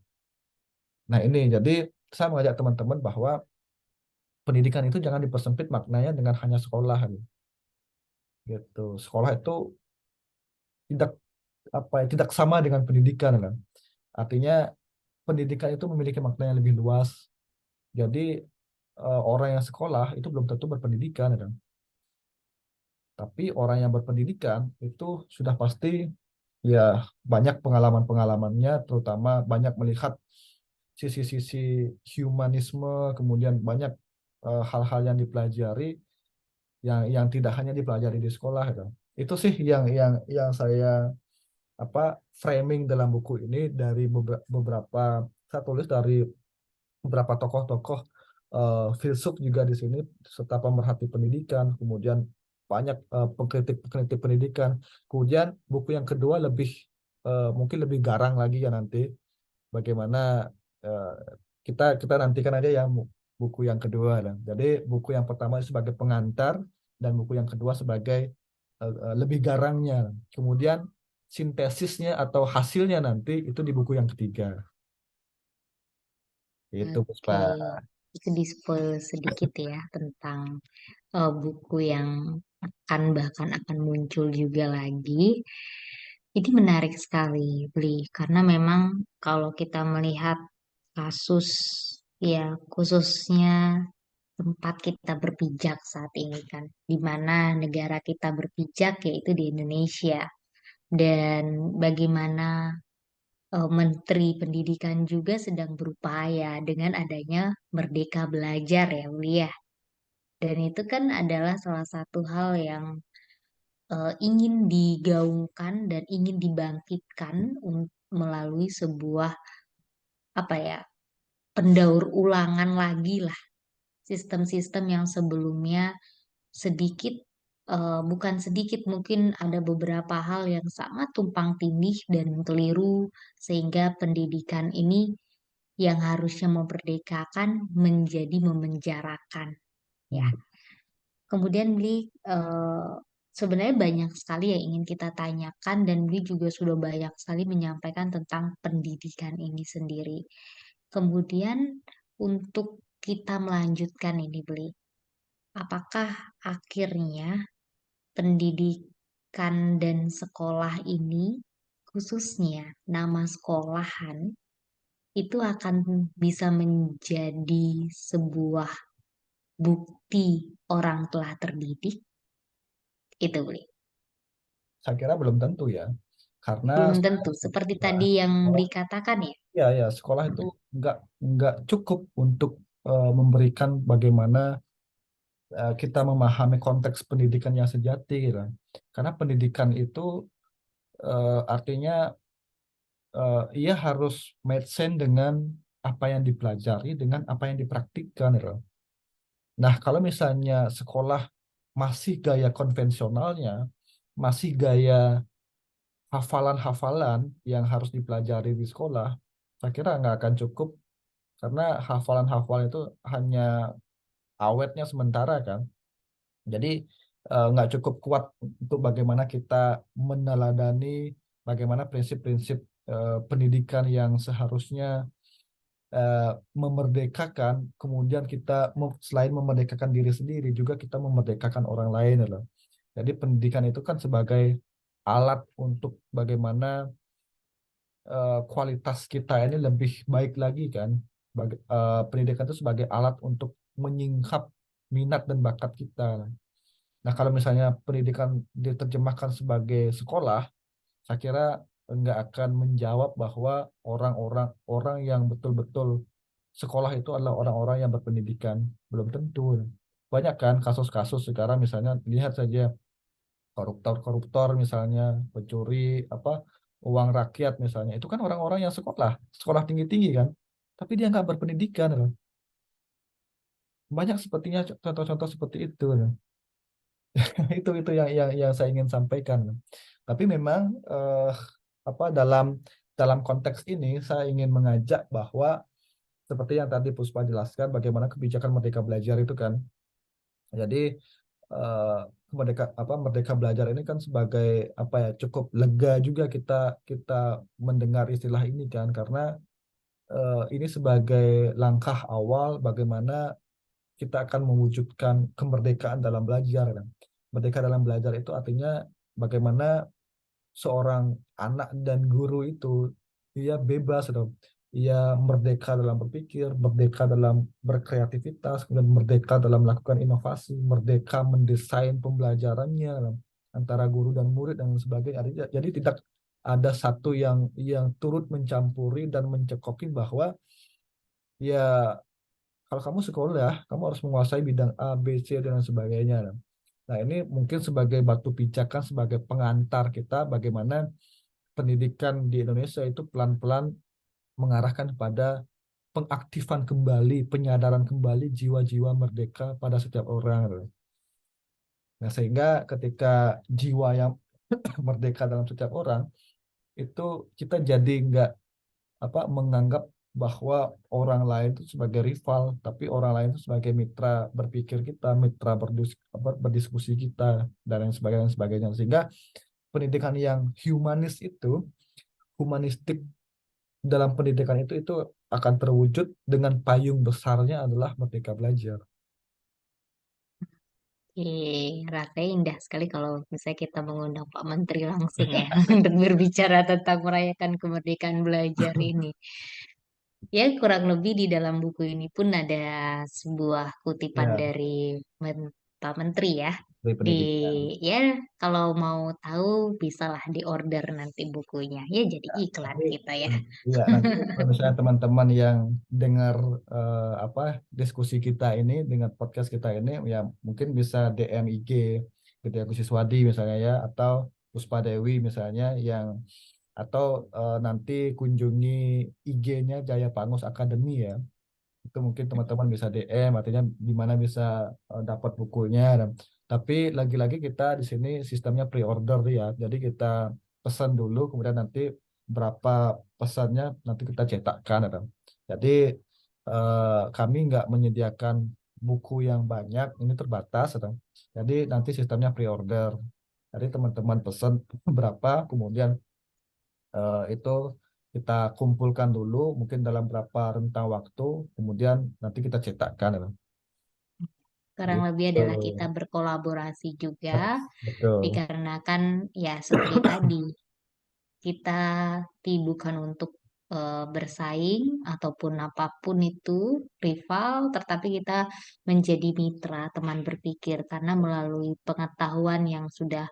Nah, ini jadi saya mengajak teman-teman bahwa pendidikan itu jangan dipersempit maknanya dengan hanya sekolah gitu. Sekolah itu tidak apa ya, tidak sama dengan pendidikan kan. Artinya pendidikan itu memiliki makna yang lebih luas. Jadi orang yang sekolah itu belum tentu berpendidikan kan. Tapi orang yang berpendidikan itu sudah pasti ya banyak pengalaman-pengalamannya, terutama banyak melihat sisi-sisi humanisme, kemudian banyak hal-hal yang dipelajari yang tidak hanya dipelajari di sekolah kan. Itu sih yang saya apa framing dalam buku ini dari beberapa saya tulis dari beberapa tokoh-tokoh filsuf juga di sini serta pemerhati pendidikan, kemudian banyak pengkritik-pengkritik pendidikan. Kemudian buku yang kedua lebih mungkin lebih garang lagi ya nanti bagaimana eh, kita kita nantikan aja ya buku yang kedua dan jadi buku yang pertama sebagai pengantar dan buku yang kedua sebagai lebih garangnya. Kemudian sintesisnya atau hasilnya nanti itu di buku yang ketiga. Itu Puspa. Oke, itu di-spoil sedikit ya tentang buku yang bahkan akan muncul juga lagi. Ini menarik sekali, Bli, karena memang kalau kita melihat kasus ya khususnya tempat kita berpijak saat ini kan, di mana negara kita berpijak yaitu di Indonesia. Dan bagaimana Menteri Pendidikan juga sedang berupaya dengan adanya Merdeka Belajar ya, Bli ya. Dan itu kan adalah salah satu hal yang ingin digaungkan dan ingin dibangkitkan melalui sebuah apa ya pendaur ulangan lagi lah sistem-sistem yang sebelumnya sedikit bukan sedikit mungkin ada beberapa hal yang sangat tumpang tindih dan keliru sehingga pendidikan ini yang harusnya memerdekakan menjadi memenjarakan ya. Hmm. Kemudian Bli sebenarnya banyak sekali yang ingin kita tanyakan dan Bli juga sudah banyak sekali menyampaikan tentang pendidikan ini sendiri. Kemudian untuk kita melanjutkan ini Bli, apakah akhirnya pendidikan dan sekolah ini khususnya nama sekolahan itu akan bisa menjadi sebuah bukti orang telah terdidik? Itu Bli. Saya kira belum tentu ya. Karena Belum tentu. Seperti ya, tadi yang sekolah, dikatakan ya. ya, sekolah itu nggak nggak cukup untuk memberikan bagaimana kita memahami konteks pendidikan yang sejati gitu. Karena pendidikan itu artinya ia harus made sense dengan apa yang dipelajari dengan apa yang dipraktikkan gitu. Nah, kalau misalnya sekolah masih gaya konvensionalnya, masih gaya hafalan-hafalan yang harus dipelajari di sekolah, saya kira nggak akan cukup karena hafalan-hafalan itu hanya awetnya sementara kan. Jadi nggak cukup kuat untuk bagaimana kita meneladani bagaimana prinsip-prinsip pendidikan yang seharusnya eh, memerdekakan, kemudian kita selain memerdekakan diri sendiri, juga kita memerdekakan orang lain loh. Jadi pendidikan itu kan sebagai alat untuk bagaimana kualitas kita ini lebih baik lagi kan. Pendidikan itu sebagai alat untuk menyingkap minat dan bakat kita. Nah, kalau misalnya pendidikan diterjemahkan sebagai sekolah, saya kira nggak akan menjawab bahwa orang yang betul-betul sekolah itu adalah orang-orang yang berpendidikan. Belum tentu. Banyak kan kasus-kasus sekarang misalnya lihat saja koruptor-koruptor misalnya pencuri apa uang rakyat misalnya itu kan orang-orang yang sekolah tinggi-tinggi kan, tapi dia nggak berpendidikan loh. Banyak sepertinya contoh-contoh seperti itu loh. Itu yang saya ingin sampaikan. Tapi memang apa dalam konteks ini saya ingin mengajak bahwa seperti yang tadi Puspa jelaskan bagaimana kebijakan Merdeka Belajar itu kan. Jadi eh, Merdeka Belajar ini kan sebagai apa ya cukup lega juga kita kita mendengar istilah ini kan karena ini sebagai langkah awal bagaimana kita akan mewujudkan kemerdekaan dalam belajar kan. Merdeka dalam belajar itu artinya bagaimana seorang anak dan guru itu ia bebas dong. Ia merdeka dalam berpikir, merdeka dalam berkreativitas, kemudian merdeka dalam melakukan inovasi, merdeka mendesain pembelajarannya antara guru dan murid dan sebagainya. Jadi tidak ada satu yang turut mencampuri dan mencekoki bahwa ya kalau kamu sekolah, kamu harus menguasai bidang A, B, C dan sebagainya. Nah, ini mungkin sebagai batu pijakan, sebagai pengantar kita bagaimana pendidikan di Indonesia itu pelan-pelan mengarahkan pada pengaktifan kembali, penyadaran kembali jiwa-jiwa merdeka pada setiap orang. Nah, sehingga ketika jiwa yang merdeka dalam setiap orang, itu kita jadi nggak menganggap bahwa orang lain itu sebagai rival, tapi orang lain itu sebagai mitra berpikir kita, mitra berdiskusi kita, dan yang sebagainya. Sehingga pendidikan yang humanistik dalam pendidikan itu akan terwujud dengan payung besarnya adalah Merdeka Belajar. Rasanya indah sekali kalau misalnya kita mengundang Pak Menteri langsung ya untuk berbicara tentang merayakan kemerdekaan belajar ini. Ya, kurang lebih di dalam buku ini pun ada sebuah kutipan Ya, dari Pak Menteri ya. dari Di pendidikan. ya kalau mau tahu bisalah di order nanti bukunya. Ya jadi iklan Nanti, kita ya. ya nanti kalau misalnya teman-teman yang dengar apa diskusi kita ini, dengan podcast kita ini, ya mungkin bisa DM IG gitu ya, Khusus Wadi misalnya ya, atau Puspa Dewi misalnya yang atau nanti kunjungi IG-nya Jaya Pangus Academy ya. Itu mungkin teman-teman bisa DM artinya di mana bisa dapat bukunya tapi lagi-lagi kita di sini sistemnya pre-order ya jadi kita pesan dulu kemudian nanti berapa pesannya nanti kita cetakkan ya. Jadi kami nggak menyediakan buku yang banyak ini terbatas ya. Jadi nanti sistemnya pre-order jadi teman-teman pesan berapa kemudian itu kita kumpulkan dulu mungkin dalam berapa rentang waktu kemudian nanti kita cetakkan ya. Kurang lebih Gitu. adalah kita berkolaborasi juga Betul. dikarenakan ya seperti tadi kita bukan untuk bersaing ataupun apapun itu rival, tetapi kita menjadi mitra, teman berpikir karena melalui pengetahuan yang sudah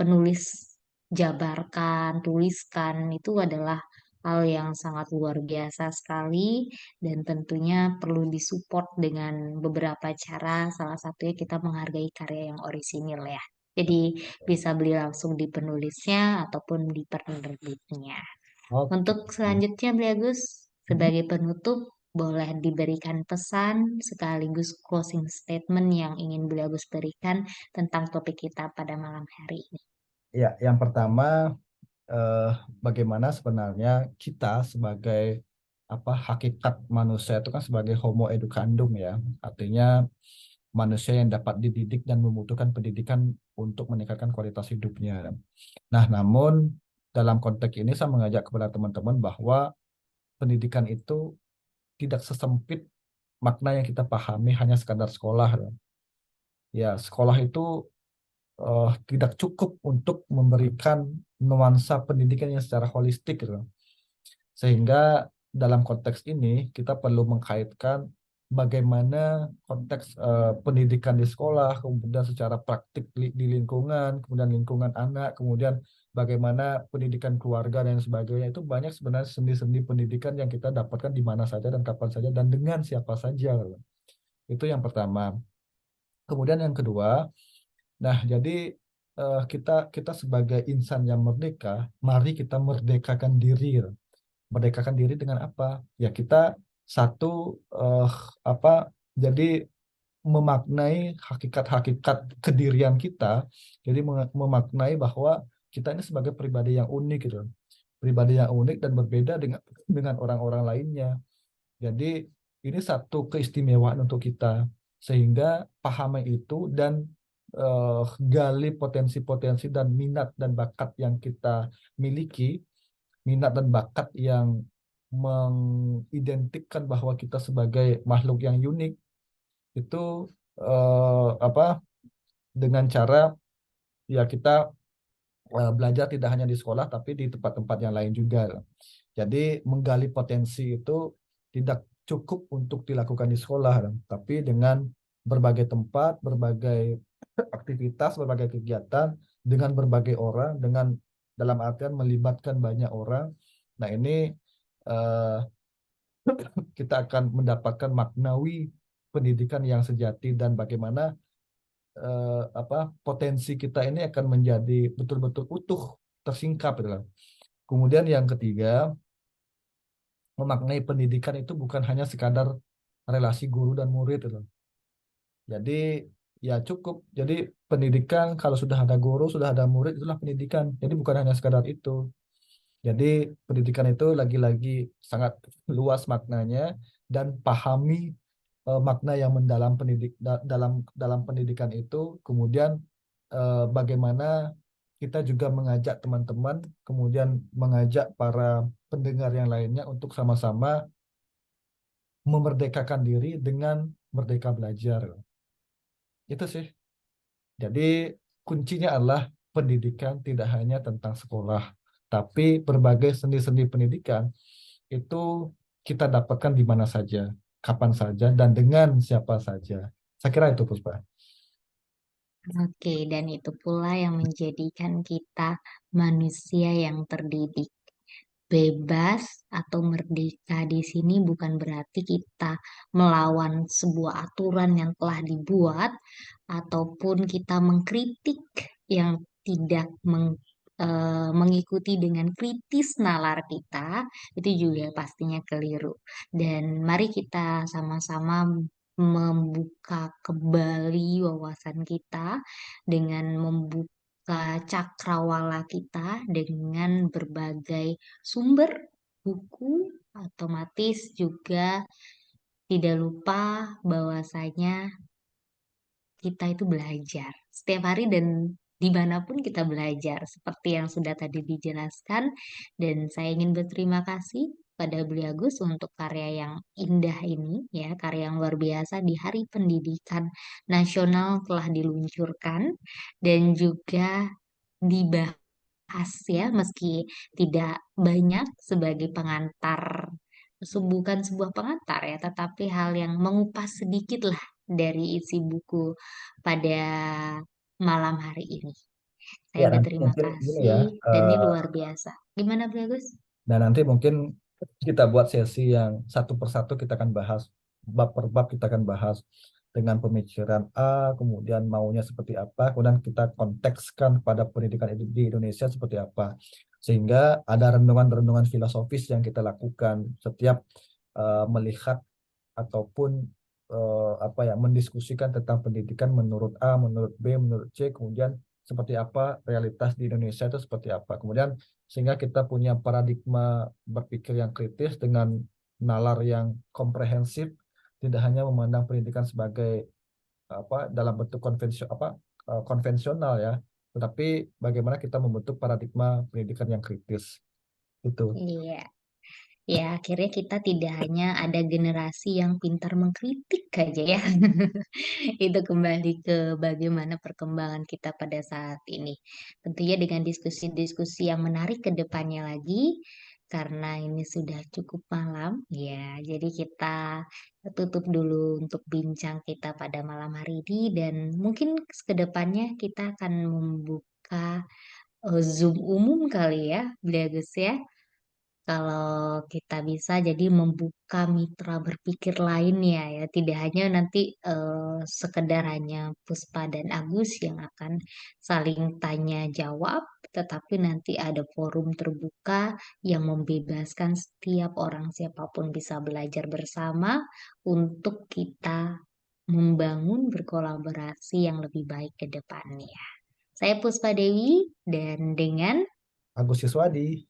penulis jabarkan, tuliskan, itu adalah hal yang sangat luar biasa sekali dan tentunya perlu disupport dengan beberapa cara. Salah satunya kita menghargai karya yang orisinil ya. Jadi bisa beli langsung di penulisnya ataupun di penerbitnya. Oke. Untuk selanjutnya, Beli Agus, Mhm. sebagai penutup, boleh diberikan pesan sekaligus closing statement yang ingin Beli Agus berikan tentang topik kita pada malam hari ini. Ya, yang pertama, eh, bagaimana sebenarnya kita sebagai hakikat manusia itu kan sebagai Homo educandum ya, artinya manusia yang dapat dididik dan membutuhkan pendidikan untuk meningkatkan kualitas hidupnya. Nah, namun dalam konteks ini saya mengajak kepada teman-teman bahwa pendidikan itu tidak sesempit makna yang kita pahami hanya sekadar sekolah. Ya, sekolah itu tidak cukup untuk memberikan nuansa pendidikan yang secara holistik gitu. Sehingga dalam konteks ini kita perlu mengkaitkan bagaimana konteks pendidikan di sekolah, kemudian secara praktik di lingkungan, kemudian lingkungan anak, kemudian bagaimana pendidikan keluarga dan sebagainya. Itu banyak sebenarnya sendi-sendi pendidikan yang kita dapatkan di mana saja dan kapan saja dan dengan siapa saja. Itu yang pertama. Kemudian yang kedua, nah jadi kita kita sebagai insan yang merdeka, mari kita merdekakan diri. Merdekakan diri dengan apa? Ya kita satu eh, apa? Jadi memaknai hakikat-hakikat kedirian kita. Jadi memaknai bahwa kita ini sebagai pribadi yang unik gitu. Pribadi yang unik dan berbeda dengan orang-orang lainnya. Jadi ini satu keistimewaan untuk kita sehingga pahami itu dan eh, gali potensi-potensi dan minat dan bakat yang kita miliki, minat dan bakat yang mengidentikan bahwa kita sebagai makhluk yang unik itu eh, apa dengan cara ya kita belajar tidak hanya di sekolah tapi di tempat-tempat yang lain juga. Jadi menggali potensi itu tidak cukup untuk dilakukan di sekolah, tapi dengan berbagai tempat, berbagai aktivitas, berbagai kegiatan, dengan berbagai orang, dengan dalam artian melibatkan banyak orang. Nah ini eh, kita akan mendapatkan maknawi pendidikan yang sejati dan bagaimana potensi kita ini akan menjadi betul-betul utuh, tersingkap gitu kan. Kemudian yang ketiga, memaknai pendidikan itu bukan hanya sekadar relasi guru dan murid gitu. Jadi ya cukup. Jadi pendidikan kalau sudah ada guru, sudah ada murid itulah pendidikan. Jadi bukan hanya sekadar itu. Jadi pendidikan itu lagi-lagi sangat luas maknanya dan pahami makna yang mendalam dalam dalam pendidikan itu. Kemudian bagaimana kita juga mengajak teman-teman, kemudian mengajak para pendengar yang lainnya untuk sama-sama memerdekakan diri dengan merdeka belajar. Itu sih. Jadi kuncinya adalah pendidikan tidak hanya tentang sekolah, tapi berbagai sendi-sendi pendidikan itu kita dapatkan di mana saja, kapan saja, dan dengan siapa saja. Saya kira itu, Puspa. Oke, dan itu pula yang menjadikan kita manusia yang terdidik. Bebas atau merdeka di sini bukan berarti kita melawan sebuah aturan yang telah dibuat ataupun kita mengkritik yang tidak mengikuti dengan kritis nalar kita, itu juga pastinya keliru. Dan mari kita sama-sama membuka kembali wawasan kita dengan membuka cakrawala kita dengan berbagai sumber buku, otomatis juga tidak lupa bahwasanya kita itu belajar setiap hari dan dimanapun kita belajar seperti yang sudah tadi dijelaskan, dan saya ingin berterima kasih pada Beli Agus untuk karya yang indah ini ya, karya yang luar biasa di Hari Pendidikan Nasional telah diluncurkan dan juga dibahas ya, meski tidak banyak sebagai pengantar, bukan sebuah pengantar ya, tetapi hal yang mengupas sedikit lah dari isi buku pada malam hari ini. Saya Ya nanti berterima mungkin gini ya. kasih dan ini eh, luar biasa. Gimana, Bagus? Dan nanti mungkin kita buat sesi yang satu persatu kita akan bahas, bab per bab kita akan bahas dengan pemikiran A, kemudian maunya seperti apa, kemudian kita kontekskan pada pendidikan di Indonesia seperti apa. Sehingga ada renungan-renungan filosofis yang kita lakukan setiap melihat ataupun apa ya mendiskusikan tentang pendidikan menurut A, menurut B, menurut C, kemudian seperti apa realitas di Indonesia itu seperti apa. Kemudian sehingga kita punya paradigma berpikir yang kritis dengan nalar yang komprehensif, tidak hanya memandang pendidikan sebagai apa dalam bentuk konvensional ya, tetapi bagaimana kita membentuk paradigma pendidikan yang kritis itu. Iya. Ya, akhirnya kita tidak hanya ada generasi yang pintar mengkritik aja ya. Itu kembali ke bagaimana perkembangan kita pada saat ini. Tentunya dengan diskusi-diskusi yang menarik ke depannya lagi, karena ini sudah cukup malam, ya. Jadi kita tutup dulu untuk bincang kita pada malam hari ini dan mungkin ke depannya kita akan membuka Zoom umum kali ya, Bagus ya. Kalau kita bisa jadi membuka mitra berpikir lainnya ya, tidak hanya nanti sekedar hanya Puspa dan Agus yang akan saling tanya jawab, tetapi nanti ada forum terbuka yang membebaskan setiap orang siapapun bisa belajar bersama untuk kita membangun berkolaborasi yang lebih baik ke depannya. Saya Puspa Dewi dan dengan Agus Siswadi,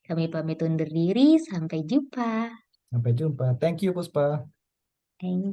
kami pamit undur diri, sampai jumpa. sampai jumpa. Thank you Puspa. Thank